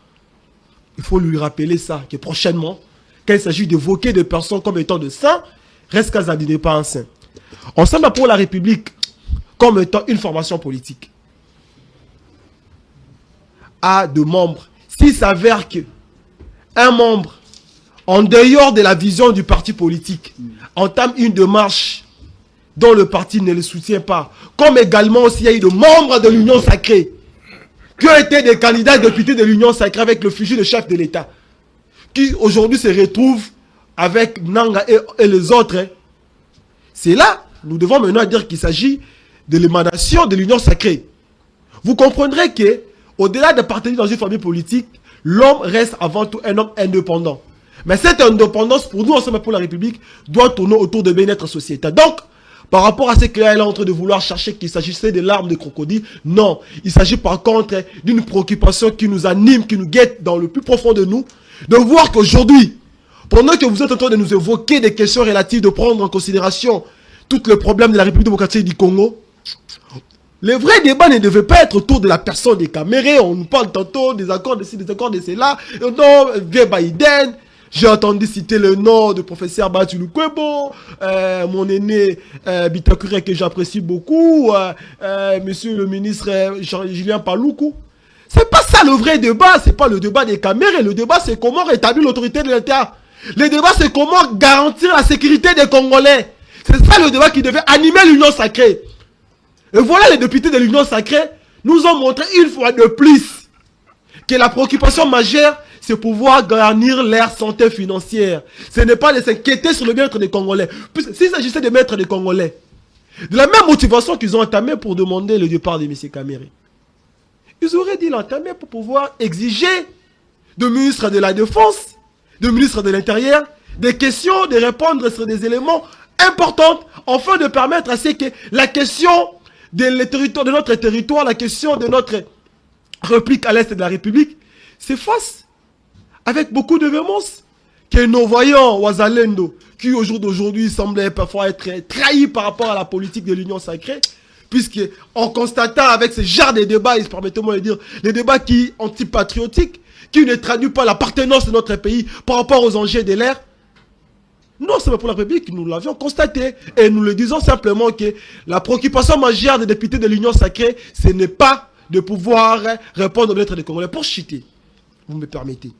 Il faut lui rappeler ça, que prochainement, quand il s'agit d'évoquer des personnes comme étant de saints, Res Kazadi n'est pas un saint. Ensemble pour la République, comme étant une formation politique, a de membres. S'il s'avère que un membre, en dehors de la vision du parti politique, entame une démarche dont le parti ne le soutient pas, comme également aussi il y a eu de membres de l'Union sacrée, qui ont été des candidats députés de l'Union sacrée avec le fusil de chef de l'État, qui aujourd'hui se retrouvent avec Nanga et les autres. C'est là, nous devons maintenant dire qu'il s'agit de l'émanation de l'Union sacrée. Vous comprendrez que, au-delà de partenir dans une famille politique, l'homme reste avant tout un homme indépendant. Mais cette indépendance, pour nous, Ensemble pour la République, doit tourner autour de bien-être sociétal. Donc, par rapport à ce qu'il est en train de vouloir chercher qu'il s'agissait de larmes de crocodile, non. Il s'agit par contre d'une préoccupation qui nous anime, qui nous guette dans le plus profond de nous, de voir qu'aujourd'hui, pendant que vous êtes en train de nous évoquer des questions relatives, de prendre en considération tous les problèmes de la République démocratique du Congo, Le vrai débat ne devait pas être autour de la personne des Camérés. On nous parle tantôt des accords de ci, des accords de cela. Non, vieux Biden. J'ai entendu citer le nom de professeur Batulu Kwebo, mon aîné Bitakure que j'apprécie beaucoup, monsieur le ministre Julien Paloukou. C'est pas ça le vrai débat, c'est pas le débat des Camérés. Le débat c'est comment rétablir l'autorité de l'État. Le débat c'est comment garantir la sécurité des Congolais. C'est ça le débat qui devait animer l'Union sacrée. Et voilà, les députés de l'Union sacrée nous ont montré une fois de plus que la préoccupation majeure, c'est pouvoir garnir leur santé financière. Ce n'est pas de s'inquiéter sur le bien-être des Congolais. S'il s'agissait de mettre des Congolais, de la même motivation qu'ils ont entamé pour demander le départ de M. Kamere, ils auraient dû l'entamer pour pouvoir exiger du ministre de la Défense, du ministre de l'Intérieur, des questions, de répondre sur des éléments importants, afin de permettre à ce que la question de notre territoire, la question de notre réplique à l'est de la République, s'efface avec beaucoup de véhémence. Que nos voyants Ouazalendo, qui au jour d'aujourd'hui semblaient parfois être trahis par rapport à la politique de l'Union sacrée, puisque en constatant avec ce genre de débats, permettez-moi de dire, les débats qui antipatriotiques, qui ne traduisent pas l'appartenance de notre pays par rapport aux enjeux de l'ère, non, c'est pour la République, nous l'avions constaté. Et nous le disons simplement que la préoccupation majeure des députés de l'Union sacrée, ce n'est pas de pouvoir répondre aux lettres des Congolais. Pour chiter, vous me permettez.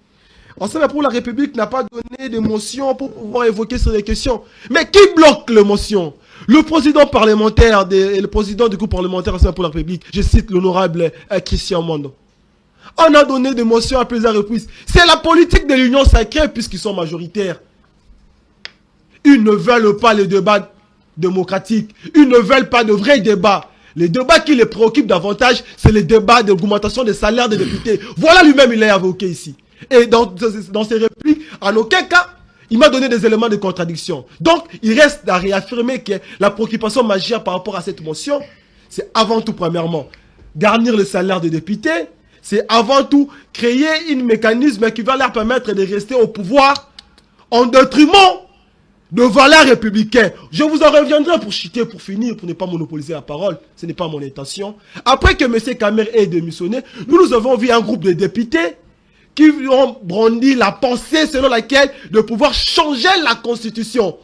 Ensemble pour la République n'a pas donné de motion pour pouvoir évoquer sur les questions. Mais qui bloque les motions? Le président parlementaire et le président du groupe parlementaire Ensemble pour la République, je cite l'honorable Christian Mondo. On a donné des motions à plusieurs reprises. C'est la politique de l'Union sacrée puisqu'ils sont majoritaires. Ils ne veulent pas les débats démocratiques. Ils ne veulent pas de vrais débats. Les débats qui les préoccupent davantage, c'est les débats d'augmentation des salaires des députés. Voilà lui-même, il l'a évoqué ici. Et dans ses répliques, en aucun cas, il m'a donné des éléments de contradiction. Donc, il reste à réaffirmer que la préoccupation majeure par rapport à cette motion, c'est avant tout, premièrement, garnir le salaire des députés. C'est avant tout créer un mécanisme qui va leur permettre de rester au pouvoir en détriment de valeurs républicaines. Je vous en reviendrai pour chuter, pour finir, pour ne pas monopoliser la parole. Ce n'est pas mon intention. Après que M. Kamere ait démissionné, nous avons vu un groupe de députés qui ont brandi la pensée selon laquelle de pouvoir changer la constitution.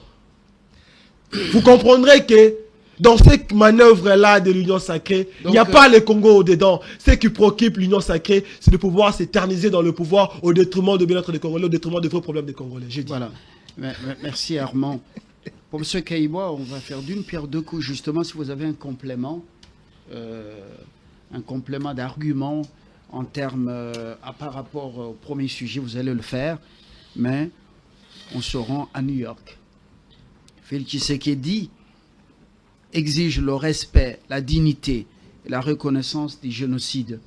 Vous comprendrez que dans cette manœuvre-là de l'Union sacrée, il n'y a pas le Congo au-dedans. Ce qui préoccupe l'Union sacrée, c'est de pouvoir s'éterniser dans le pouvoir au détriment de bien-être des Congolais, au détriment des vrais problèmes des Congolais. J'ai dit. Voilà. Merci Armand. Pour M. Kaïbois, on va faire d'une pierre deux coups, justement, si vous avez un complément d'argument en termes, par rapport au premier sujet, vous allez le faire, mais on se rend à New York. Félix Tshisekedi exige le respect, la dignité et la reconnaissance du génocide.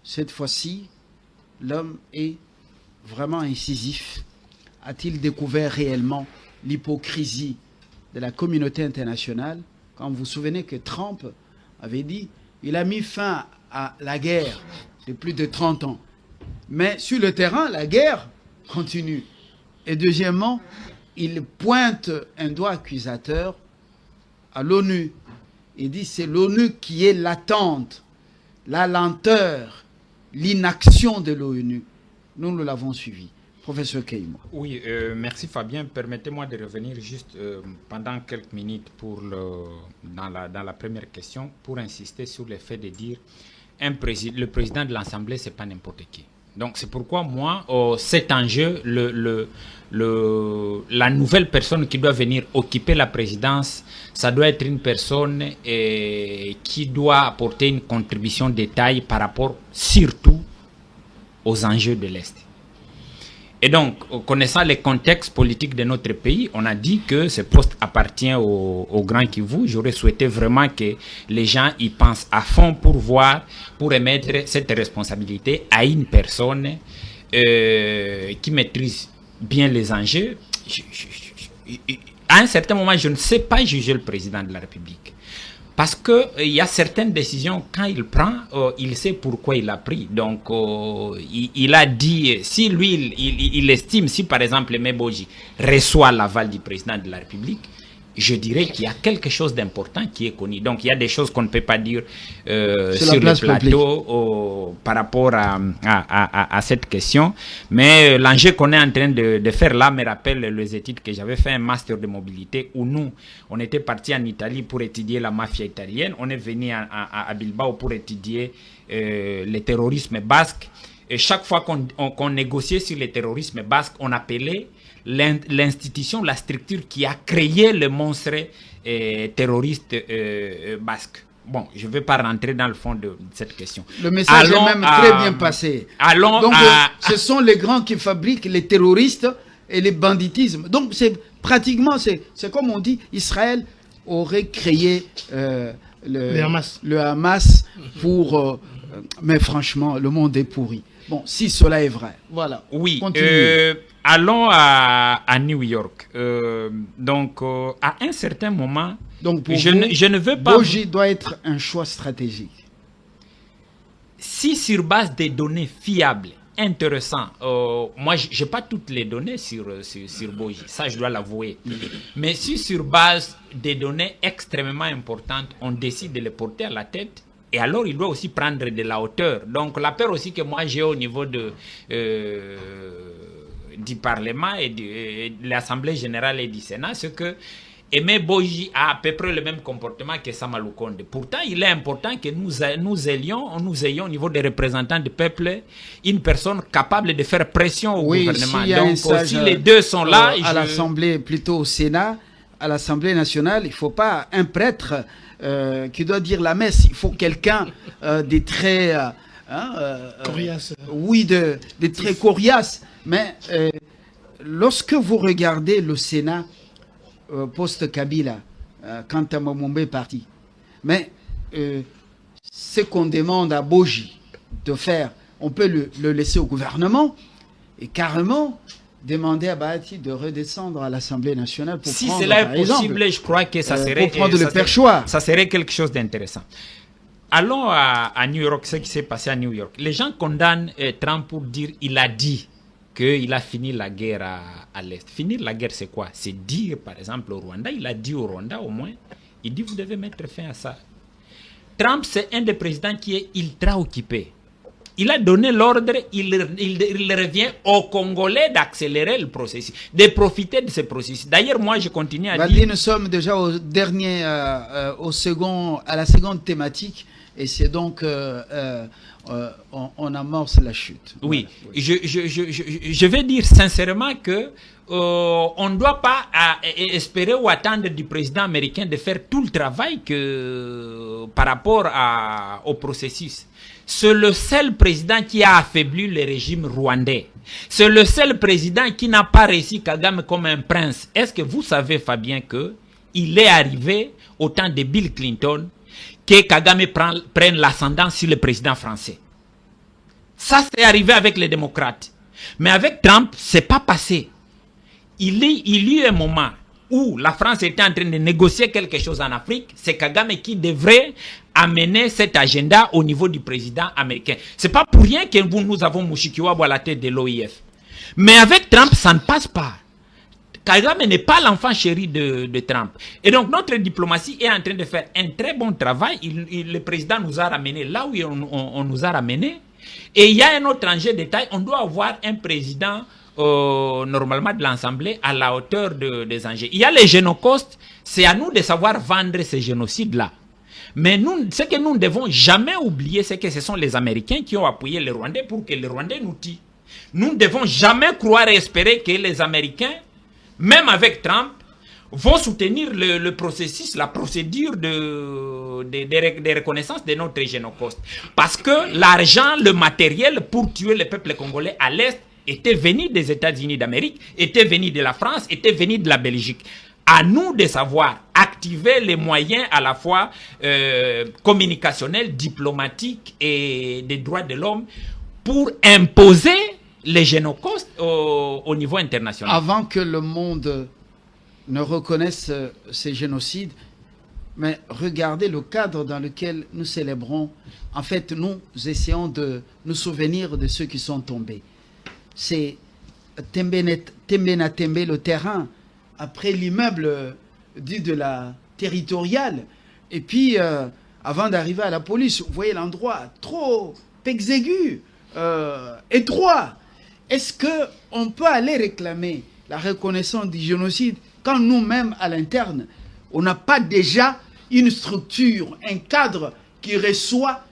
Cette fois-ci, l'homme est vraiment incisif. A-t-il découvert réellement l'hypocrisie de la communauté internationale? Quand vous vous souvenez que Trump avait dit, il a mis fin à la guerre de plus de 30 ans. Mais sur le terrain, la guerre continue. Et deuxièmement, il pointe un doigt accusateur à l'ONU. Il dit c'est l'ONU qui est l'attente, la lenteur, l'inaction de l'ONU. Nous l'avons suivi. Professeur Keïmo. Oui, merci Fabien. Permettez-moi de revenir juste pendant quelques minutes dans la première question pour insister sur le fait de dire le président de l'Assemblée, ce n'est pas n'importe qui. Donc c'est pourquoi moi, cet enjeu, la nouvelle personne qui doit venir occuper la présidence, ça doit être une personne qui doit apporter une contribution de taille par rapport surtout aux enjeux de l'Est. Et donc, connaissant les contextes politiques de notre pays, on a dit que ce poste appartient au Grand Kivu. J'aurais souhaité vraiment que les gens y pensent à fond pour émettre cette responsabilité à une personne qui maîtrise bien les enjeux. À un certain moment, je ne sais pas juger le président de la République. Parce qu'il y a certaines décisions, quand il prend, il sait pourquoi il a pris. Donc, il a dit, si lui, il estime, si par exemple Meboji reçoit l'aval du président de la République, je dirais qu'il y a quelque chose d'important qui est connu. Donc, il y a des choses qu'on ne peut pas dire sur le plateau par rapport à cette question. Mais l'enjeu qu'on est en train de faire là me rappelle les études que j'avais fait un master de mobilité où nous, on était partis en Italie pour étudier la mafia italienne. On est venu à Bilbao pour étudier le terrorisme basque. Et chaque fois qu'on négociait sur le terrorisme basque, on appelait l'institution, la structure qui a créé le monstre terroriste basque. Bon, je ne vais pas rentrer dans le fond de cette question. Le message est même très bien passé. Donc, ce sont les grands qui fabriquent les terroristes et les banditismes. Donc, c'est pratiquement, c'est comme on dit, Israël aurait créé le Hamas pour... mais franchement, le monde est pourri. Bon, si cela est vrai, voilà. Oui, allons à New York. Donc, à un certain moment, donc pour je ne veux pas... Boji doit être un choix stratégique. Si sur base des données fiables, intéressantes, moi, je n'ai pas toutes les données sur Boji, ça je dois l'avouer. Mais si sur base des données extrêmement importantes, on décide de les porter à la tête, et alors, il doit aussi prendre de la hauteur. Donc, la peur aussi que moi j'ai au niveau du Parlement et de l'Assemblée générale et du Sénat, c'est que Aimé Boji a à peu près le même comportement que Sama Lukonde. Pourtant, il est important que nous ayons au niveau des représentants du peuple une personne capable de faire pression au gouvernement. Donc, si les deux sont là... à l'Assemblée, plutôt au Sénat, à l'Assemblée nationale, il ne faut pas un prêtre... qui doit dire la messe. Il faut quelqu'un des traits coriaces. Oui, des traits coriaces. Mais lorsque vous regardez le Sénat post-Kabila, quand Momombe est parti, mais ce qu'on demande à Boji de faire, on peut le laisser au gouvernement et carrément demander à Bahati de redescendre à l'Assemblée nationale pour si prendre, cela est possible, je crois que ça serait... pour prendre le perchoir. Ça serait quelque chose d'intéressant. Allons à New York, ce qui s'est passé à New York. Les gens condamnent Trump pour dire il a dit qu'il a fini la guerre à l'Est. Finir la guerre, c'est quoi? C'est dire, par exemple, au Rwanda, il a dit au Rwanda au moins, il dit vous devez mettre fin à ça. Trump, c'est un des présidents qui est ultra occupé. Il a donné l'ordre, il revient aux Congolais d'accélérer le processus, de profiter de ce processus. D'ailleurs, moi, je continue à dire... Nous sommes déjà à la seconde thématique, et c'est donc, on amorce la chute. Oui, voilà. Je vais dire sincèrement que on ne doit pas espérer ou attendre du président américain de faire tout le travail par rapport au processus. C'est le seul président qui a affaibli le régime rwandais. C'est le seul président qui n'a pas réussi Kagame comme un prince. Est-ce que vous savez, Fabien, qu'il est arrivé au temps de Bill Clinton que Kagame prenne l'ascendant sur le président français? Ça, c'est arrivé avec les démocrates. Mais avec Trump, c'est pas passé. Il y a eu un moment où la France était en train de négocier quelque chose en Afrique. C'est Kagame qui devrait amener cet agenda au niveau du président américain. C'est pas pour rien que nous avons Mushikiwabo à la tête de l'OIF. Mais avec Trump, ça ne passe pas. Kagame n'est pas l'enfant chéri de Trump. Et donc, notre diplomatie est en train de faire un très bon travail. Le président nous a ramené là où on nous a ramené. Et il y a un autre enjeu de taille. On doit avoir un président normalement de l'Assemblée à la hauteur des enjeux. Il y a les génocides. C'est à nous de savoir vendre ces génocides-là. Mais ce que nous ne devons jamais oublier, c'est que ce sont les Américains qui ont appuyé les Rwandais pour que les Rwandais nous tuent. Nous ne devons jamais croire et espérer que les Américains, même avec Trump, vont soutenir le processus, la procédure de reconnaissance de notre génocide. Parce que l'argent, le matériel pour tuer le peuple congolais à l'Est était venu des États-Unis d'Amérique, était venu de la France, était venu de la Belgique. À nous de savoir activer les moyens à la fois communicationnels, diplomatiques et des droits de l'homme pour imposer les génocides au niveau international. Avant que le monde ne reconnaisse ces génocides, mais regardez le cadre dans lequel nous célébrons. En fait, nous essayons de nous souvenir de ceux qui sont tombés. C'est Tembena Tembe, le terrain, après l'immeuble dit de la territoriale. Et puis, avant d'arriver à la police, vous voyez l'endroit trop exigu, étroit. Est-ce qu'on peut aller réclamer la reconnaissance du génocide quand nous-mêmes, à l'interne, on n'a pas déjà une structure, un cadre qui reçoit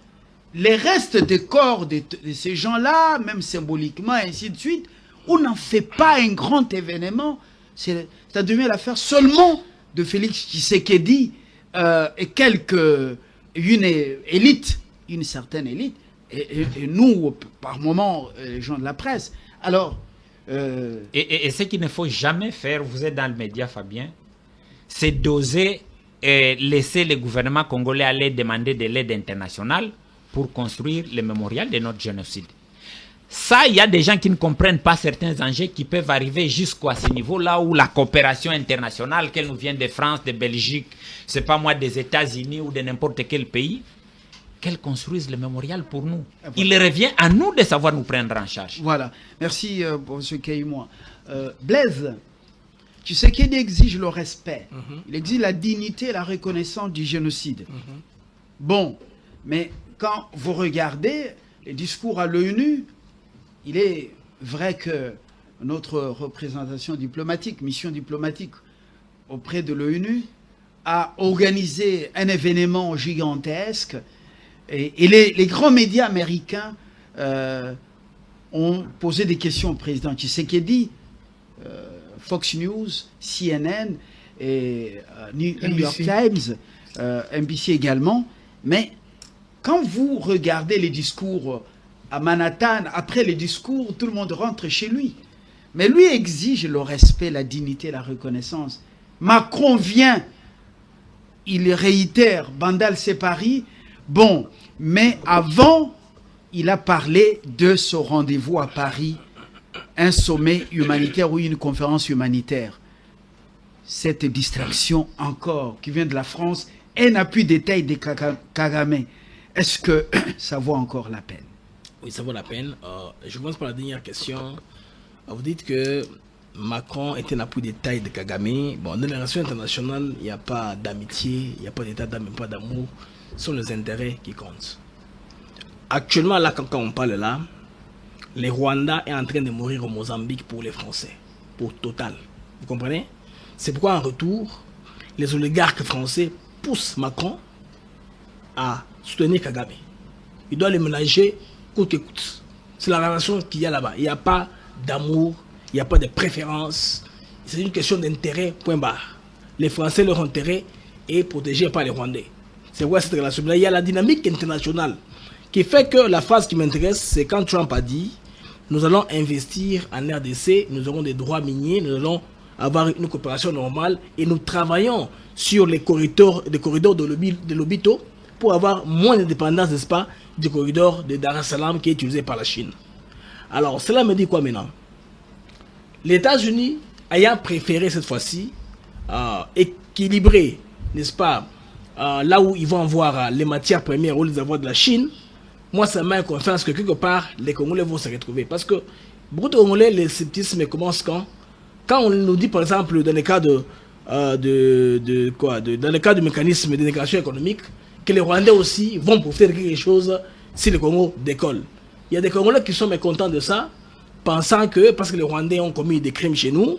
les restes des corps de ces gens-là, même symboliquement, et ainsi de suite? On n'en fait pas un grand événement. Ça devient l'affaire seulement de Félix Tshisekedi et une élite, une certaine élite, et nous, par moment, les gens de la presse. Alors... Et ce qu'il ne faut jamais faire, vous êtes dans le média, Fabien, c'est d'oser laisser le gouvernement congolais aller demander de l'aide internationale pour construire le mémorial de notre génocide. Ça, il y a des gens qui ne comprennent pas certains enjeux qui peuvent arriver jusqu'à ce niveau-là où la coopération internationale, qu'elle nous vienne de France, de Belgique, c'est pas moi, des États-Unis ou de n'importe quel pays, qu'elle construise le mémorial pour nous. Voilà. Il revient à nous de savoir nous prendre en charge. Voilà. Merci pour ce qu'il y a eu moi. Blaise, tu sais qu'il exige le respect. Il exige la dignité et la reconnaissance du génocide. Bon, mais quand vous regardez les discours à l'ONU, il est vrai que notre représentation diplomatique, mission diplomatique auprès de l'ONU, a organisé un événement gigantesque et les grands médias américains ont posé des questions au président Tshisekedi, Fox News, CNN et New York Times, NBC également. Mais quand vous regardez les discours à Manhattan, après les discours, tout le monde rentre chez lui. Mais lui exige le respect, la dignité, la reconnaissance. Macron vient, il réitère, Bandal c'est Paris. Bon, mais avant, il a parlé de ce rendez-vous à Paris, un sommet humanitaire ou une conférence humanitaire. Cette distraction encore qui vient de la France, elle n'a plus détail des Kagame. Est-ce que ça vaut encore la peine? Oui, ça vaut la peine. Je commence par la dernière question. Vous dites que Macron était n'a plus de taille de Kagame. Bon, dans les relations internationales, il n'y a pas d'amitié, il n'y a pas d'état d'âme, pas d'amour. Ce sont les intérêts qui comptent. Actuellement, là, quand on parle là, les Rwandais est en train de mourir au Mozambique pour les Français, pour Total. Vous comprenez? C'est pourquoi en retour, les oligarques français poussent Macron à soutenir Kagame. Il doit les ménager coûte que coûte. C'est la relation qu'il y a là-bas. Il n'y a pas d'amour, il n'y a pas de préférence. C'est une question d'intérêt, point barre. Les Français, leur intérêt est protégé par les Rwandais. C'est quoi cette relation-là? Il y a la dynamique internationale qui fait que la phrase qui m'intéresse, c'est quand Trump a dit nous allons investir en RDC, nous aurons des droits miniers, nous allons avoir une coopération normale et nous travaillons sur les corridors de l'Obito pour avoir moins de dépendance, n'est-ce pas, du corridor de Dar es Salaam qui est utilisé par la Chine. Alors, cela me dit quoi maintenant? Les États-Unis ayant préféré cette fois-ci équilibrer, n'est-ce pas, là où ils vont avoir les matières premières ou les avoirs de la Chine, moi ça m'a confiance que quelque part les Congolais vont se retrouver. Parce que beaucoup de Congolais, le scepticisme commence quand on nous dit par exemple dans le cas dans le cas du mécanisme d'intégration économique, que les Rwandais aussi vont profiter de quelque chose si le Congo décolle. Il y a des Congolais qui sont mécontents de ça, pensant que parce que les Rwandais ont commis des crimes chez nous,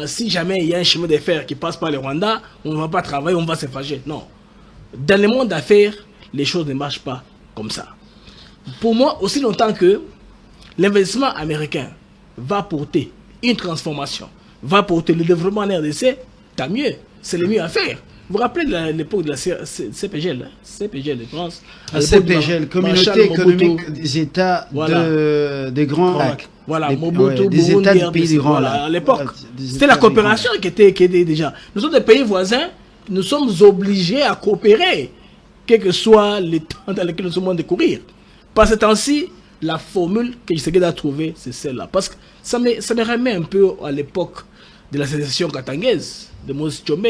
si jamais il y a un chemin de fer qui passe par les Rwandais, on ne va pas travailler, on va se fâcher. Non. Dans le monde d'affaires, les choses ne marchent pas comme ça. Pour moi, aussi longtemps que l'investissement américain va porter une transformation, va porter le développement en RDC, tant mieux, c'est le mieux à faire. Vous vous rappelez de l'époque de la CPGL, CPGL de France, CPGL, Communauté économique des États des Grands Lacs. Voilà, Mobutu, des États du pays du Grand Lac. À l'époque, c'était la coopération qui était déjà. Nous sommes des pays voisins, nous sommes obligés à coopérer, quel que soit les temps dans lesquels nous sommes en train de courir. Par ce temps-ci, la formule que Tshisekedi a trouvée, c'est celle-là. Parce que ça me remet un peu à l'époque de la sécession katangaise, de Moïse Tshombe.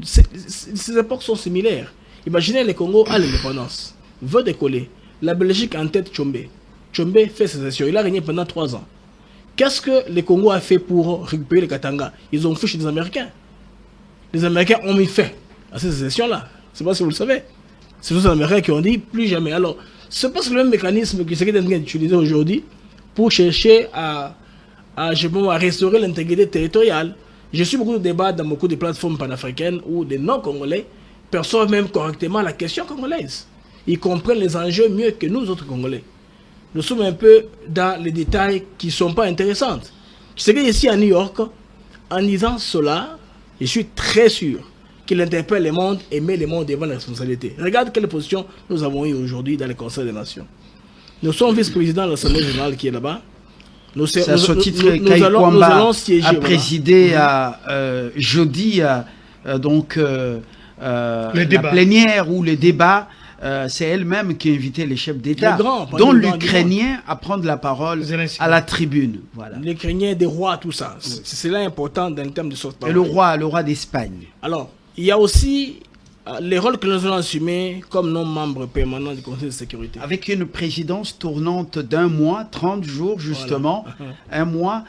Ces époques sont similaires. Imaginez le Congo à l'indépendance, veut décoller. La Belgique en tête Tshombe. Tshombe fait sécession. Il a régné pendant 3 ans. Qu'est-ce que le Congo a fait pour récupérer le Katanga? Ils ont fiché des Américains. les Américains ont mis fin à cette sécession-là. Je ne sais pas si vous le savez. C'est les Américains qui ont dit plus jamais. Alors, c'est pas le même mécanisme que ce qui est en train d'utiliser aujourd'hui pour chercher à restaurer l'intégrité territoriale. Je suis beaucoup de débats dans beaucoup de plateformes panafricaines où des non-congolais perçoivent même correctement la question congolaise. Ils comprennent les enjeux mieux que nous autres Congolais. Nous sommes un peu dans les détails qui ne sont pas intéressants. Je sais qu'ici à New York, en disant cela, je suis très sûr qu'il interpelle le monde et met le monde devant la responsabilité. Regarde quelle position nous avons eue aujourd'hui dans le Conseil des Nations. Nous sommes vice-présidents de l'Assemblée générale qui est là-bas. Nous allons siéger. A présidé jeudi la plénière ou les débats. C'est elle-même qui a invité les chefs d'État, dont l'Ukrainien, à prendre la parole à la tribune. Voilà. L'Ukrainien, des rois, tout ça. Oui. C'est là important dans le terme de sorte. Et le roi d'Espagne. Alors, il y a aussi les rôles que nous allons assumer comme non-membres permanents du Conseil de sécurité. Avec une présidence tournante d'1 mois, 30 jours justement, voilà. 1 mois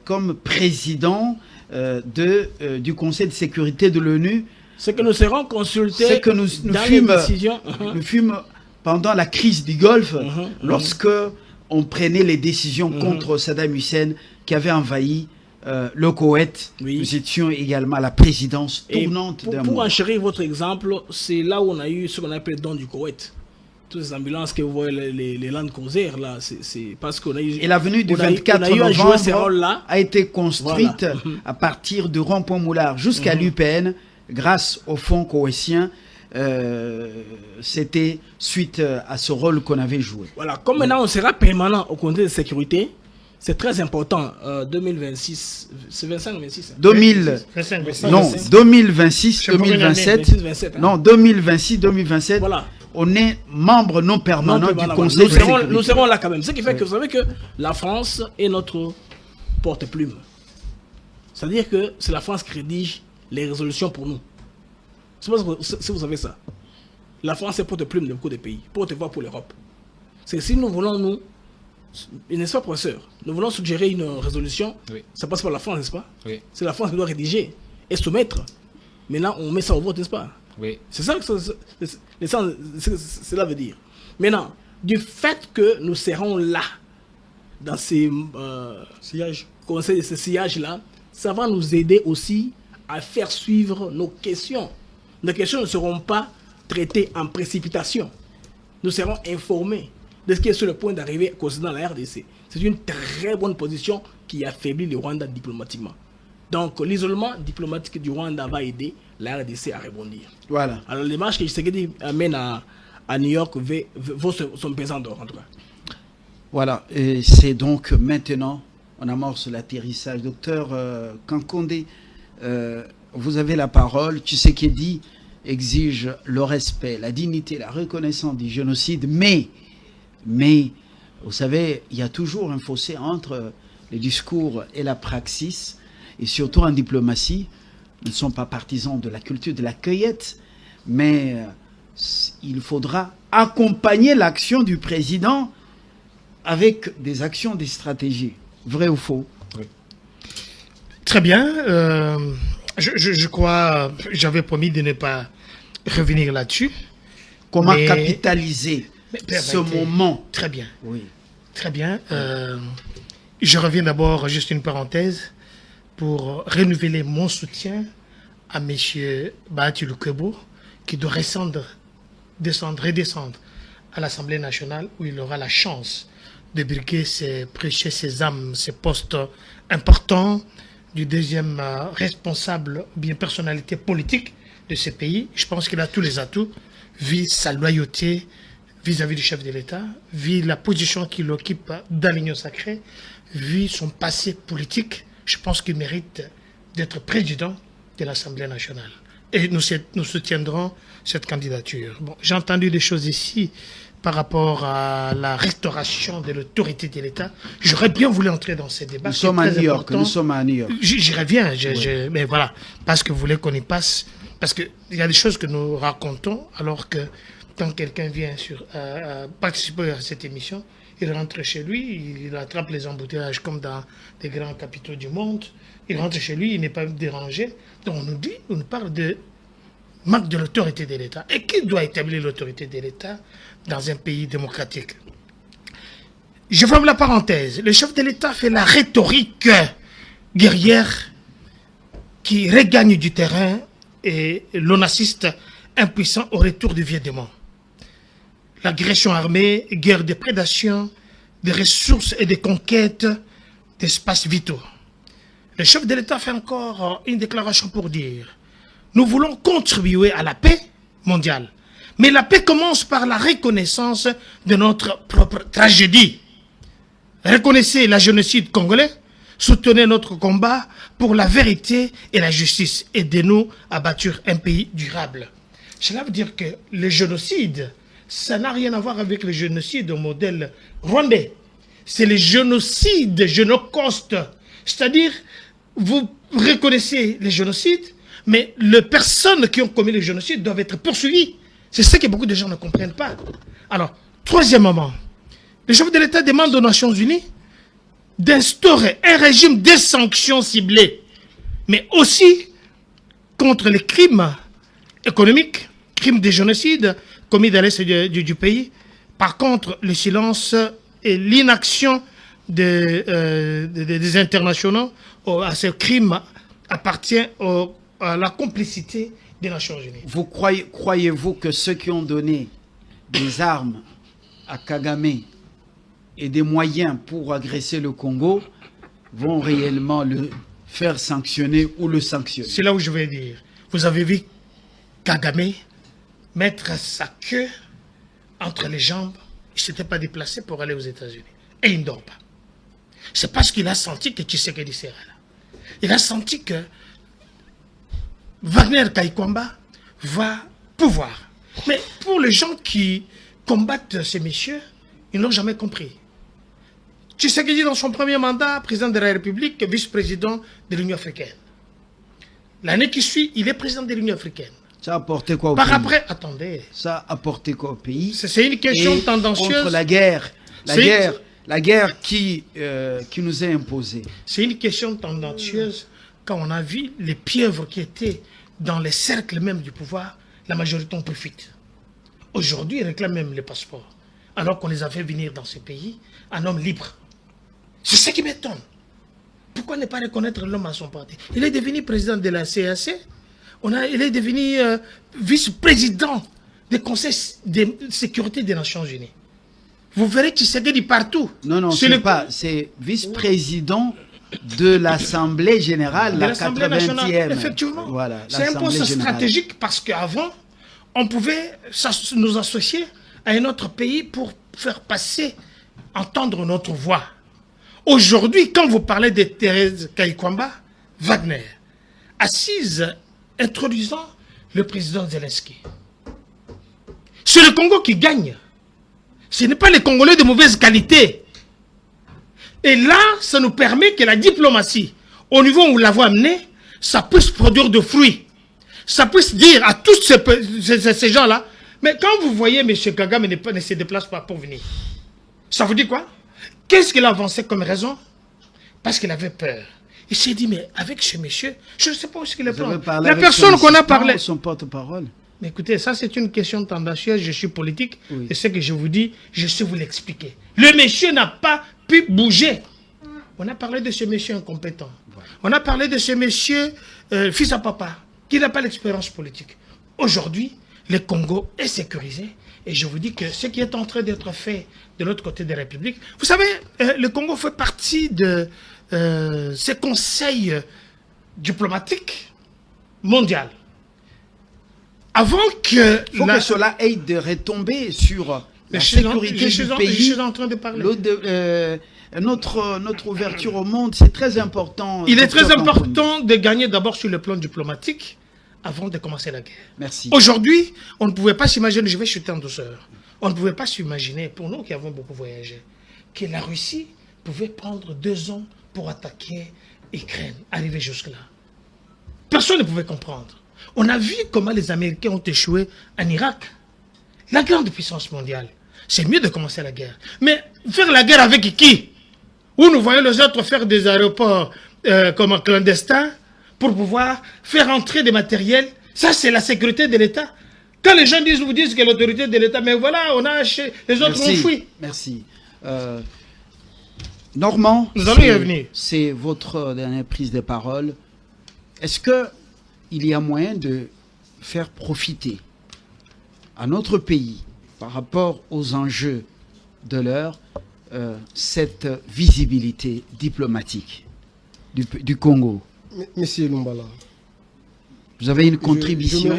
comme président du Conseil de sécurité de l'ONU. C'est que nous serons consultés. C'est que nous fûmes pendant la crise du Golfe, lorsque on prenait les décisions contre Saddam Hussein qui avait envahi le Koweït. Oui. Nous étions également à la présidence tournante d'un mois. Pour enchérir votre exemple, c'est là où on a eu ce qu'on appelle le don du Koweït. Toutes ces ambulances que vous voyez, les Land Cruiser, là, c'est parce qu'on a eu... Et l'avenue du 24 novembre a été construite à partir de Rond-Point Moulard jusqu'à l'UPN, grâce au fonds koweïtien. C'était suite à ce rôle qu'on avait joué. Voilà, comme maintenant on sera permanent au Conseil de sécurité, c'est très important. 2026, c'est 25 ou 26 Non, 2026, 2027. 27, hein. Non, 2026, 2027. Voilà. On est membre non permanent du Conseil de sécurité. Nous serons là quand même. Ce qui fait que vous savez que la France est notre porte-plume. C'est-à-dire que c'est la France qui rédige les résolutions pour nous. Je ne sais pas si vous savez ça. La France est porte-plume de beaucoup de pays, porte-voix pour l'Europe. C'est si nous voulons, n'est-ce pas, professeur, nous voulons suggérer une résolution, oui. Ça passe par la France, n'est-ce pas? Oui. C'est la France qui doit rédiger et soumettre. Maintenant, on met ça au vote, n'est-ce pas? Oui. C'est ça que cela veut dire. Maintenant, du fait que nous serons là, dans ces conseils, ces sillages-là, ça va nous aider aussi à faire suivre nos questions. Nos questions ne seront pas traitées en précipitation. Nous serons informés de ce qui est sur le point d'arriver concernant la RDC. C'est une très bonne position qui affaiblit le Rwanda diplomatiquement. Donc l'isolement diplomatique du Rwanda va aider la RDC à rebondir. Voilà. Alors les marches que Tshisekedi amène à New York sont pesantes en tout cas. Voilà, et c'est donc maintenant, on amorce l'atterrissage. Docteur Kankondé, vous avez la parole. Tshisekedi exige le respect, la dignité, la reconnaissance du génocide, mais vous savez, il y a toujours un fossé entre les discours et la praxis, et surtout en diplomatie. Nous ne sommes pas partisans de la culture de la cueillette, mais il faudra accompagner l'action du président avec des actions, des stratégies. Vrai ou faux? Oui. Très bien. Je crois, j'avais promis de ne pas revenir là-dessus. Comment capitaliser ce moment? Très bien. Oui. Très bien. Je reviens d'abord, juste une parenthèse, pour renouveler mon soutien à M. Bahati Lukwebo, qui doit redescendre à l'Assemblée nationale, où il aura la chance de briguer prêcher ses âmes, ses postes importants du deuxième responsable, bien personnalité politique de ce pays. Je pense qu'il a tous les atouts, vu sa loyauté vis-à-vis du chef de l'État, vu la position qu'il occupe dans l'Union sacrée, vu son passé politique. Je pense qu'il mérite d'être président de l'Assemblée nationale. Et nous soutiendrons cette candidature. Bon, j'ai entendu des choses ici par rapport à la restauration de l'autorité de l'État. J'aurais bien voulu entrer dans ces débats. Nous sommes à New York. J'y reviens, mais voilà, parce que vous voulez qu'on y passe. Parce qu'il y a des choses que nous racontons, alors que quand quelqu'un vient participer à cette émission, il rentre chez lui, il attrape les embouteillages comme dans des grands capitaux du monde. Il rentre chez lui, il n'est pas dérangé. Donc on nous parle de manque de l'autorité de l'État. Et qui doit établir l'autorité de l'État dans un pays démocratique? Je ferme la parenthèse. Le chef de l'État fait la rhétorique guerrière qui regagne du terrain et l'on assiste impuissant au retour du Vietnam. L'agression armée, guerre de prédation, des ressources et des conquêtes d'espaces vitaux. Le chef de l'État fait encore une déclaration pour dire « Nous voulons contribuer à la paix mondiale, mais la paix commence par la reconnaissance de notre propre tragédie. Reconnaissez la génocide congolais, soutenez notre combat pour la vérité et la justice. Aidez-nous à bâtir un pays durable. » Cela veut dire que le génocide, ça n'a rien à voir avec le génocide au modèle rwandais. C'est le génocide génocauste. C'est-à-dire, vous reconnaissez les génocides, mais les personnes qui ont commis le génocide doivent être poursuivies. C'est ce que beaucoup de gens ne comprennent pas. Alors, troisièmement, le chef de l'État demande aux Nations Unies d'instaurer un régime de sanctions ciblées, mais aussi contre les crimes économiques, crimes de génocide commis dans l'Est du pays. Par contre, le silence et l'inaction des internationaux à ces crimes appartient à la complicité des Nations Unies. Vous croyez-vous que ceux qui ont donné des armes à Kagame et des moyens pour agresser le Congo vont réellement le faire sanctionner ou le sanctionner? C'est là où je vais dire. Vous avez vu Kagame mettre sa queue entre les jambes. Il ne s'était pas déplacé pour aller aux États-Unis. Et il ne dort pas. C'est parce qu'il a senti que Tshisekedi serait là. Il a senti que Wagner Kaikwamba va pouvoir. Mais pour les gens qui combattent ces messieurs, ils n'ont jamais compris. Tshisekedi, dans son premier mandat, président de la République, vice-président de l'Union africaine. L'année qui suit, il est président de l'Union africaine. Ça a apporté quoi au Par pays? après, attendez. Ça a apporté quoi au pays? C'est une question tendancieuse. Contre la guerre qui nous est imposée. C'est une question tendancieuse. Quand on a vu les pieuvres qui étaient dans les cercles même du pouvoir, la majorité en profite. Aujourd'hui, ils réclament même les passeports. Alors qu'on les a fait venir dans ces pays, un homme libre. C'est ce qui m'étonne. Pourquoi ne pas reconnaître l'homme à son parti? Il est devenu président de la CAC. Il est devenu vice-président du Conseil de sécurité des Nations Unies. Vous verrez qu'il s'est dit partout. Non, c'est vice-président de l'Assemblée générale, la 80e. Effectivement. Voilà, c'est un poste stratégique parce qu'avant, on pouvait nous associer à un autre pays pour faire passer, entendre notre voix. Aujourd'hui, quand vous parlez de Thérèse Kaikwamba, Wagner, assise, introduisant le président Zelensky. C'est le Congo qui gagne. Ce n'est pas les Congolais de mauvaise qualité. Et là, ça nous permet que la diplomatie, au niveau où nous l'avons amenée, ça puisse produire de fruits. Ça puisse dire à tous ces gens-là, mais quand vous voyez M. Kagame ne se déplace pas pour venir, ça vous dit quoi? Qu'est-ce qu'il a avancé comme raison? Parce qu'il avait peur. Il s'est dit, mais avec ce monsieur, je ne sais pas où est-ce qu'il est prend. La personne qu'on a parlé... Son porte-parole. Mais écoutez, ça c'est une question tendancieuse, je suis politique, oui. Et ce que je vous dis, je sais vous l'expliquer. Le monsieur n'a pas pu bouger. On a parlé de ce monsieur incompétent. Voilà. On a parlé de ce monsieur fils à papa, qui n'a pas l'expérience politique. Aujourd'hui, le Congo est sécurisé. Et je vous dis que ce qui est en train d'être fait de l'autre côté de la République, vous savez, le Congo fait partie de ces conseils diplomatiques mondiaux. Avant que... Il faut que cela aide de retomber sur la sécurité du pays. Je suis en train de parler. Notre ouverture au monde, c'est très important. Il est très important de gagner d'abord sur le plan diplomatique avant de commencer la guerre. Merci. Aujourd'hui, on ne pouvait pas s'imaginer, je vais chuter en douceur, on ne pouvait pas s'imaginer, pour nous qui avons beaucoup voyagé, que la Russie pouvait prendre 2 ans pour attaquer l'Ukraine, arriver jusque-là. Personne ne pouvait comprendre. On a vu comment les Américains ont échoué en Irak. La grande puissance mondiale. C'est mieux de commencer la guerre. Mais Faire la guerre avec qui? Où nous voyons les autres faire des aéroports comme clandestins pour pouvoir faire entrer des matériels. Ça, c'est la sécurité de l'État. Quand les gens vous disent que l'autorité de l'État, mais voilà, on a acheté, les autres ont fui. Merci. Normand, Nous allons y revenir. C'est votre dernière prise de parole. Est-ce qu'il y a moyen de faire profiter à notre pays, par rapport aux enjeux de l'heure, cette visibilité diplomatique du Congo? Monsieur Lumbala, Vous avez une contribution?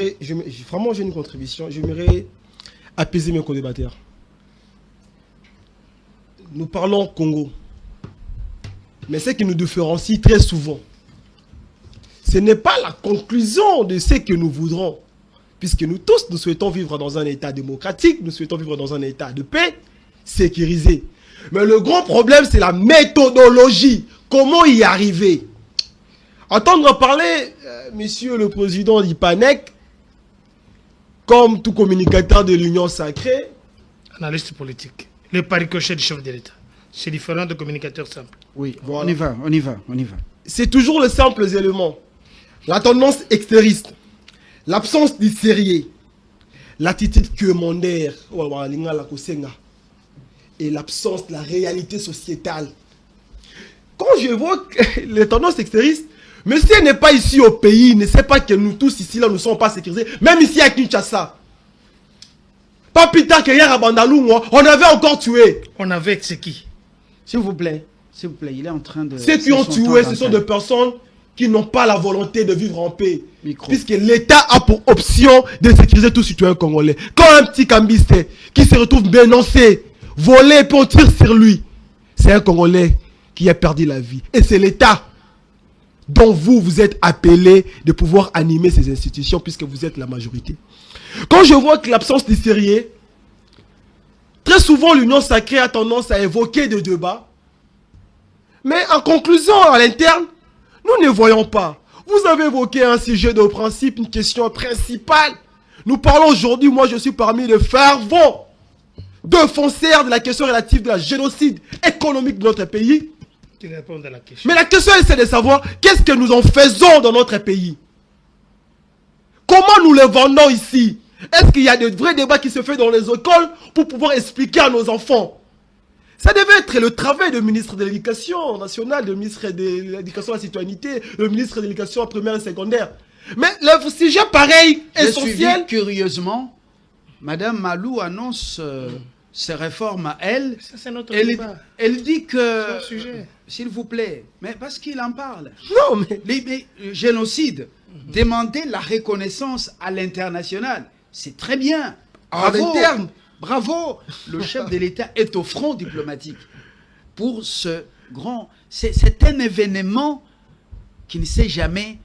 Vraiment, j'ai une contribution. J'aimerais apaiser mes co-débatteurs. Nous parlons Congo. Mais ce qui nous différencie très souvent, ce n'est pas la conclusion de ce que nous voudrons. Puisque nous tous, nous souhaitons vivre dans un état démocratique, nous souhaitons vivre dans un état de paix, sécurisé. Mais le grand problème, c'est la méthodologie. Comment y arriver? Entendre parler, monsieur le président d'IPANEC, comme tout communicateur de l'Union sacrée. Analyste politique. Le paricochet du chef de l'État. C'est différent de communicateur simple. Oui, Voilà. on y va. C'est toujours les simples éléments. La tendance extériste, l'absence du sérieux, l'attitude quémandaire, et l'absence de la réalité sociétale. Quand j'évoque les tendances extrémistes, monsieur n'est pas ici au pays, il ne sait pas que nous tous ici, là, nous ne sommes pas sécurisés, même ici à Kinshasa. Pas plus tard qu'hier à Bandalou, on avait encore tué. On avait c'est qui? S'il vous plaît, il est en train de... Ceux qui ont tué, ce sont des personnes qui n'ont pas la volonté de vivre en paix. Micro. Puisque l'État a pour option de sécuriser tout citoyen congolais. Quand un petit cambiste qui se retrouve dénoncé, volé, puis on tire sur lui, c'est un Congolais qui a perdu la vie. Et c'est l'État dont vous êtes appelé de pouvoir animer ces institutions puisque vous êtes la majorité. Quand je vois que l'absence de sérieux, très souvent l'Union sacrée a tendance à évoquer des débats. Mais en conclusion, à l'interne, nous ne voyons pas. Vous avez évoqué un sujet de principe, une question principale. Nous parlons aujourd'hui, moi je suis parmi les fervents défenseurs de la question relative de la génocide économique de notre pays. Tu réponds à la question. Mais la question c'est de savoir qu'est-ce que nous en faisons dans notre pays. Comment nous le vendons ici? Est-ce qu'il y a de vrais débats qui se font dans les écoles pour pouvoir expliquer à nos enfants? Ça devait être le travail du ministre de l'Éducation nationale, du ministre de l'Éducation à la citoyenneté, le ministre de l'Éducation primaire et secondaire. Mais le sujet pareil, essentiel... Curieusement, Madame Malou annonce ses réformes à elle. Ça, c'est notre débat. Elle dit que... C'est un sujet. S'il vous plaît, mais parce qu'il en parle. Non, mais... Les génocides, demander la reconnaissance à l'international, c'est très bien. À l'interne. Bravo, le chef de l'État est au front diplomatique pour ce grand... C'est un événement qui ne s'est jamais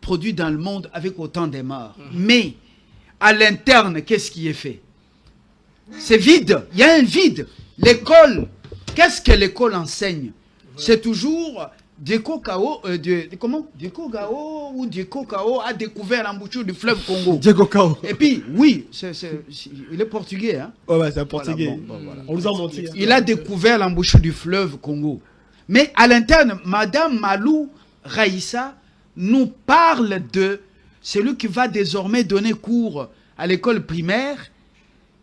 produit dans le monde avec autant de morts. Mais à l'interne, qu'est-ce qui est fait? C'est vide, il y a un vide. L'école, qu'est-ce que l'école enseigne? C'est toujours Diego Cao, Diego Gao ou Diego Cao a découvert l'embouchure du fleuve Congo. Diego Cao. Et puis, oui, il est portugais. Hein? Ouais, c'est un portugais. Voilà. On nous a menti. Il a découvert l'embouchure du fleuve Congo. Mais à l'interne, Madame Malou Raïssa nous parle de celui qui va désormais donner cours à l'école primaire.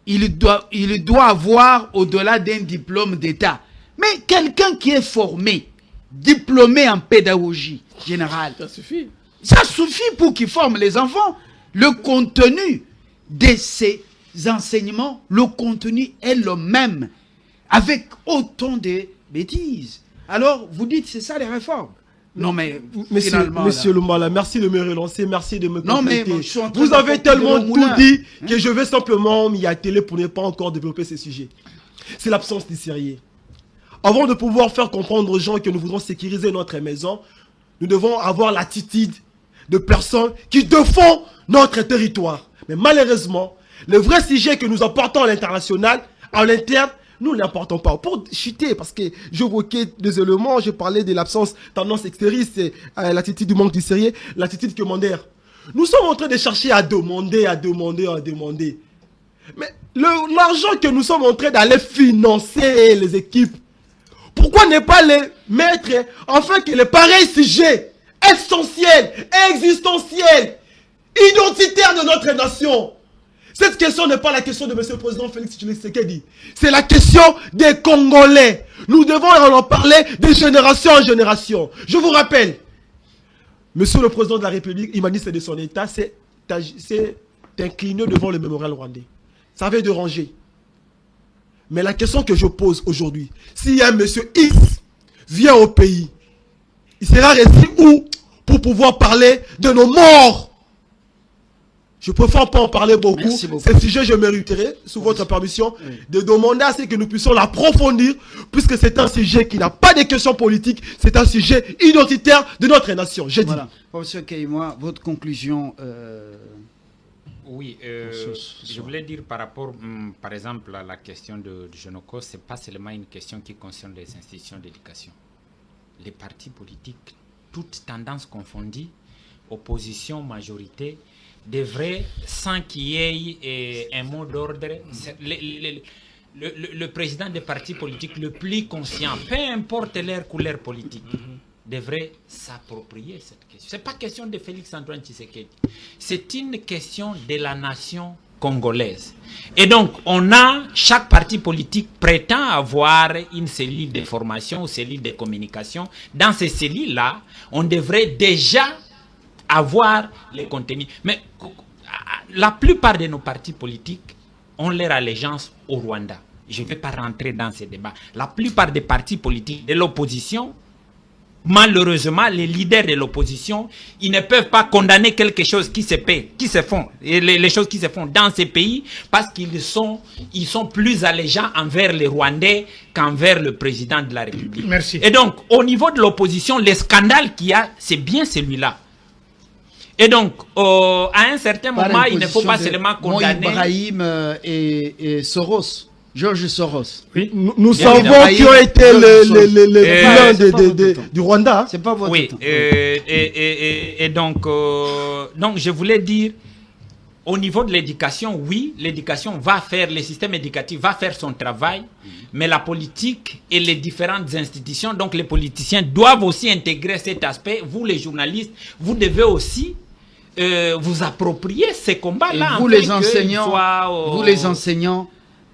Il doit avoir au-delà d'un diplôme d'État. Mais quelqu'un qui est formé, diplômé en pédagogie générale, Ça suffit. ça suffit pour qu'il forme les enfants. Le contenu de ces enseignements, le contenu est le même, avec autant de bêtises. Alors, vous dites, c'est ça les réformes? Non, mais finalement... Monsieur Lumbala, merci de me relancer, merci de me compléter. mais je suis en train Vous de avez tellement le tout moulin. dit que je vais simplement m'y atteler pour ne pas encore développer ces sujets. C'est l'absence de sérieux. Avant de pouvoir faire comprendre aux gens que nous voudrons sécuriser notre maison, nous devons avoir l'attitude de personnes qui défendent notre territoire. Mais malheureusement, le vrai sujet que nous apportons à l'international, à l'interne, nous ne l'apportons pas. Pour chuter, parce que j'évoquais des éléments, je parlais de l'absence tendance extériste, l'attitude du manque de sérieux, l'attitude commandaire. Nous sommes en train de chercher à demander. Mais l'argent que nous sommes en train d'aller financer les équipes, pourquoi ne pas les mettre afin que les pareils sujets essentiels, existentiels, identitaires de notre nation? Cette question n'est pas la question de M. le Président Félix Tshisekedi. C'est la question des Congolais. Nous devons en parler de génération en génération. Je vous rappelle, M. le Président de la République, humaniste de son État, s'est incliné devant le mémorial rwandais. Ça avait dérangé. Mais la question que je pose aujourd'hui, si un M. X vient au pays, il sera resté où pour pouvoir parler de nos morts? Je préfère pas en parler beaucoup. Ce sujet, je mériterai, sous votre permission, de demander à ce que nous puissions l'approfondir, puisque c'est un sujet qui n'a pas de questions politiques, c'est un sujet identitaire de notre nation. J'ai dit. Professeur Kayima, votre conclusion. Oui, je voulais dire par rapport, par exemple, à la question de Genoko, ce n'est pas seulement une question qui concerne les institutions d'éducation. Les partis politiques, toutes tendances confondues, opposition, majorité, devrait, sans qu'il y ait un mot d'ordre, le président des partis politiques le plus conscient, peu importe leur couleur politique, devrait s'approprier cette question. Ce n'est pas question de Félix-Antoine Tshisekedi, c'est une question de la nation congolaise. Et donc, chaque parti politique prétend avoir une cellule de formation ou cellule de communication. Dans ces cellules-là, on devrait déjà avoir les contenus. Mais la plupart de nos partis politiques ont leur allégeance au Rwanda. Je ne vais pas rentrer dans ces débats. La plupart des partis politiques de l'opposition, malheureusement, les leaders de l'opposition, ils ne peuvent pas condamner quelque chose qui se font, et les choses qui se font dans ces pays, parce qu'ils sont plus allégeants envers les Rwandais qu'envers le président de la République. Merci. Et donc, au niveau de l'opposition, les scandales qu'il y a, c'est bien celui-là. Et donc, à un certain moment, il ne faut pas seulement condamner... Ibrahim et Soros, Georges Soros. Oui, nous savons qui ont été les du Rwanda. C'est pas votre temps. Et donc, je voulais dire, au niveau de l'éducation, oui, l'éducation va faire, le système éducatif va faire son travail, mais la politique et les différentes institutions, donc les politiciens doivent aussi intégrer cet aspect. Vous, les journalistes, vous devez aussi vous approprier ces combats-là. Vous, les enseignants,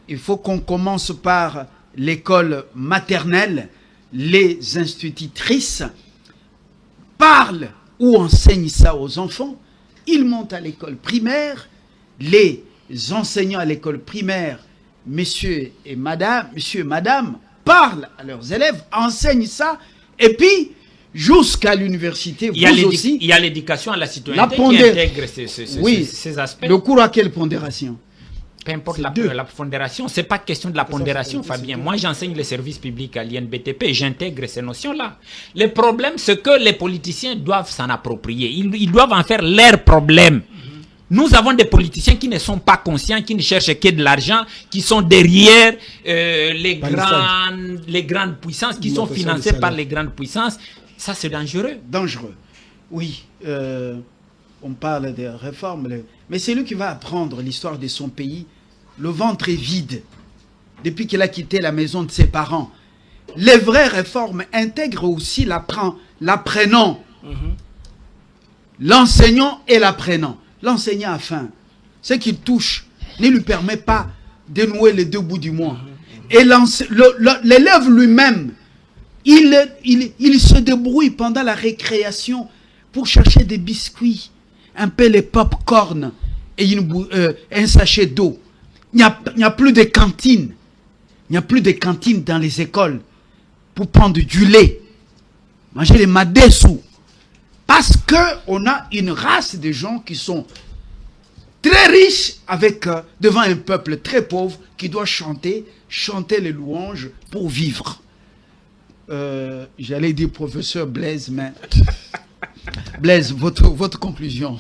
il faut qu'on commence par l'école maternelle. Les institutrices parlent ou enseignent ça aux enfants. Ils montent à l'école primaire. Les enseignants à l'école primaire, monsieur et madame, parlent à leurs élèves, enseignent ça. Et puis, jusqu'à l'université, il y a l'éducation à la citoyenneté qui intègre ces aspects. Le cours à quelle pondération? Peu importe la pondération, ce n'est pas question de la pondération, Fabien. Moi, j'enseigne les services publics à l'INBTP et j'intègre ces notions-là. Le problème, c'est que les politiciens doivent s'en approprier. Ils doivent en faire leur problème. Nous avons des politiciens qui ne sont pas conscients, qui ne cherchent que de l'argent, qui sont derrière les grandes puissances, qui sont financées par les grandes puissances. Ça, c'est dangereux. Dangereux. Oui, on parle des réformes, mais c'est lui qui va apprendre l'histoire de son pays. Le ventre est vide depuis qu'il a quitté la maison de ses parents. Les vraies réformes intègrent aussi l'apprenant. L'enseignant et l'apprenant. L'enseignant a faim. Ce qu'il touche ne lui permet pas de nouer les deux bouts du mois. Et l'élève lui-même, il se débrouille pendant la récréation pour chercher des biscuits, un peu les pop-corn et un sachet d'eau. Il n'y a plus de cantine. Il n'y a plus de cantine dans les écoles pour prendre du lait, manger les madessous. Parce qu'on a une race de gens qui sont très riches devant un peuple très pauvre qui doit chanter les louanges pour vivre. J'allais dire professeur Blaise, mais... Blaise, votre conclusion.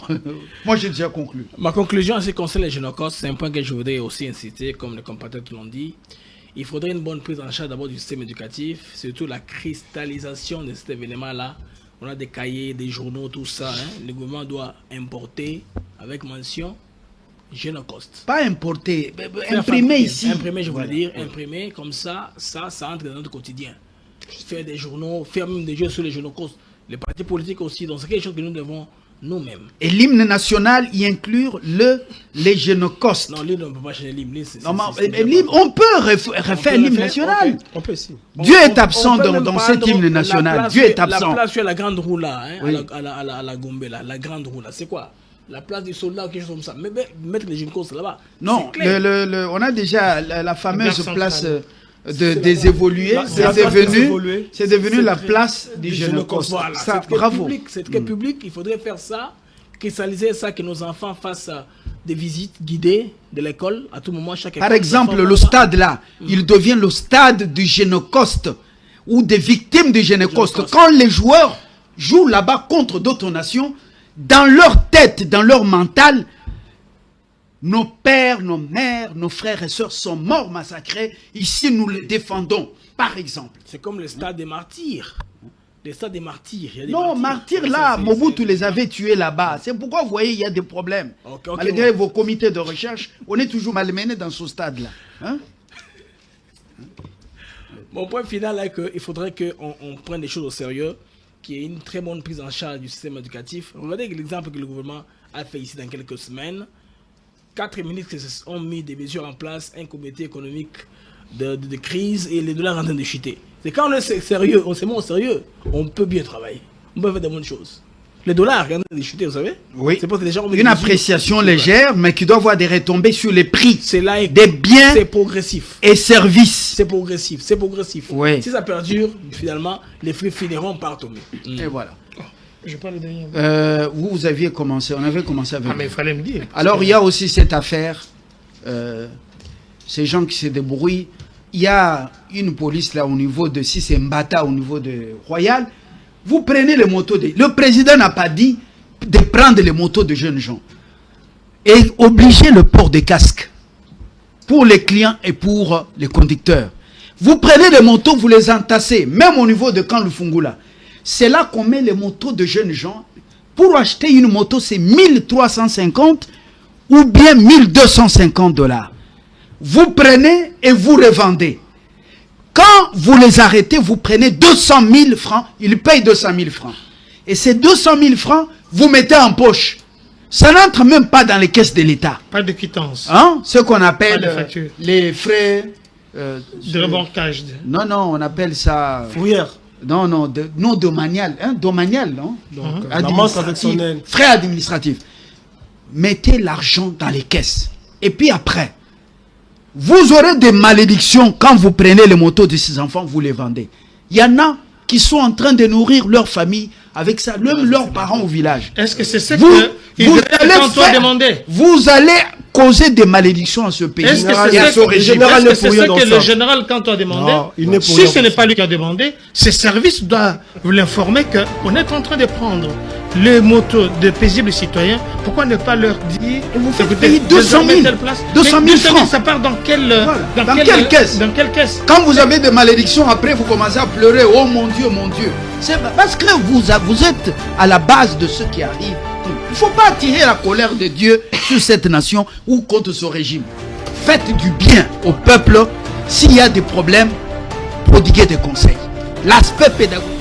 Moi, j'ai déjà conclu. Ma conclusion en ce qui concerne les génocostes, c'est un point que je voudrais aussi inciter, comme les compatriotes l'ont dit. Il faudrait une bonne prise en charge d'abord du système éducatif, surtout la cristallisation de cet événement-là. On a des cahiers, des journaux, tout ça. Le gouvernement doit importer avec mention Génocost. Pas importé, Faire imprimé fabriquer. ici. Imprimé, je voulais Voilà. dire, imprimé, comme ça entre dans notre quotidien. Faire des journaux, faire même des jeux sur les génocostes. Les partis politiques aussi, donc c'est quelque chose que nous devons nous-mêmes. Et l'hymne national y inclure les génocostes. Non, l'hymne, on ne peut pas changer l'hymne. L'hymne, on peut refaire l'hymne national. On peut aussi. Dieu est absent dans cet hymne national. Dieu est absent. La place sur la grande roue là, hein, Oui. à la Gombe là, la grande roue là, c'est quoi? La place du soldat ou quelque chose comme ça. Mais mettre les génocostes là-bas. Non, c'est clair. on a déjà la fameuse centrale. place des évolués. C'est la place des évolués. C'est devenu C'est la très- place des des génocostes. Voilà, Ça, c'est très bravo. public, c'est très public, il faudrait faire ça, cristalliser ça, que nos enfants fassent des visites guidées de l'école à tout moment, chaque Par école, exemple, les enfants le vont stade là, il devient le stade du génocoste ou des victimes du génocoste. Génocoste. Quand les joueurs jouent là-bas contre d'autres nations, dans leur tête, dans leur mental, nos pères, nos mères, nos frères et sœurs sont morts massacrés. Ici, nous les défendons, par exemple. C'est comme le stade des martyrs. Les stades des martyrs. Il y a des Non, martyrs là, C'est- Mobutu c'est- les avait tués là-bas. C'est pourquoi vous voyez, il y a des problèmes. Ok, Malgré ouais. vos comités de recherche, on est toujours malmenés dans ce stade-là. Hein? Mon point final est qu'il faudrait qu'on prenne les choses au sérieux, qu'il y ait une très bonne prise en charge du système éducatif. Regardez l'exemple que le gouvernement a fait ici dans quelques semaines. 4 ministres ont mis des mesures en place, un comité économique de crise et les dollars en train de chuter. C'est quand on est sérieux, on se met au sérieux, on peut bien travailler. On peut faire de bonnes choses. Les dollars sont en train de chuter, vous savez? Oui. C'est parce que les gens ont mis Une des mesures. appréciation légère, mais qui doit avoir des retombées sur les prix C'est là des biens c'est progressif. et services. C'est progressif, c'est progressif. Oui. Si ça perdure, finalement, les fruits finiront par tomber. Et voilà. Je parle le dernier. Vous aviez commencé, on avait commencé avec Ah, mais il fallait me dire. Alors, il y a aussi cette affaire, ces gens qui se débrouillent. Il y a une police là au niveau de, si c'est Mbata au niveau de Royal, vous prenez les motos. Le président n'a pas dit de prendre les motos de jeunes gens. Et obliger le port des casques pour les clients et pour les conducteurs. Vous prenez les motos, vous les entassez, même au niveau de Camp Lufungula. C'est là qu'on met les motos de jeunes gens. Pour acheter une moto, c'est 1350 ou bien 1250 $. Vous prenez et vous revendez. Quand vous les arrêtez, vous prenez 200 000 francs. Ils payent 200 000 francs. Et ces 200 000 francs, vous mettez en poche. Ça n'entre même pas dans les caisses de l'État. Pas de quittance. Hein? Ce qu'on appelle Pas de facture. les frais... De remorquage. Non, non, on appelle ça... Fourrière. Non, non, non domanial. Hein? Domanial, non? Donc, Administratif. transactionnelle. Frais administratifs. Mettez l'argent dans les caisses. Et puis après, vous aurez des malédictions quand vous prenez les motos de ces enfants, vous les vendez. Il y en a qui sont en train de nourrir leur famille avec ça, même leurs parents au village. Est-ce que c'est ce Vous, que vous Israël allez quand on faire- demandé? Vous allez causer des malédictions à ce pays. Est-ce que Général, et à c'est ce ce régime. général est-ce que n'est c'est pour rien ce dans que ça. le général quand on a demandé? Non, il n'est pour Si rien ce dans n'est ça. pas lui qui a demandé, ses services doivent l'informer qu'on est en train de prendre les motos de paisibles citoyens. Pourquoi ne pas leur dire Et vous faites écoutez, payer 200 000, désormais, telle place. 200 000 Mais 200 francs. ça part dans quelle, Voilà. Dans quelle caisse? Dans quelle caisse? Quand vous avez des malédictions, après vous commencez à pleurer. Oh mon Dieu, mon Dieu. C'est parce que vous êtes à la base de ce qui arrive. Il ne faut pas attirer la colère de Dieu sur cette nation ou contre ce régime. Faites du bien au peuple. S'il y a des problèmes, prodiguez des conseils. L'aspect pédagogique.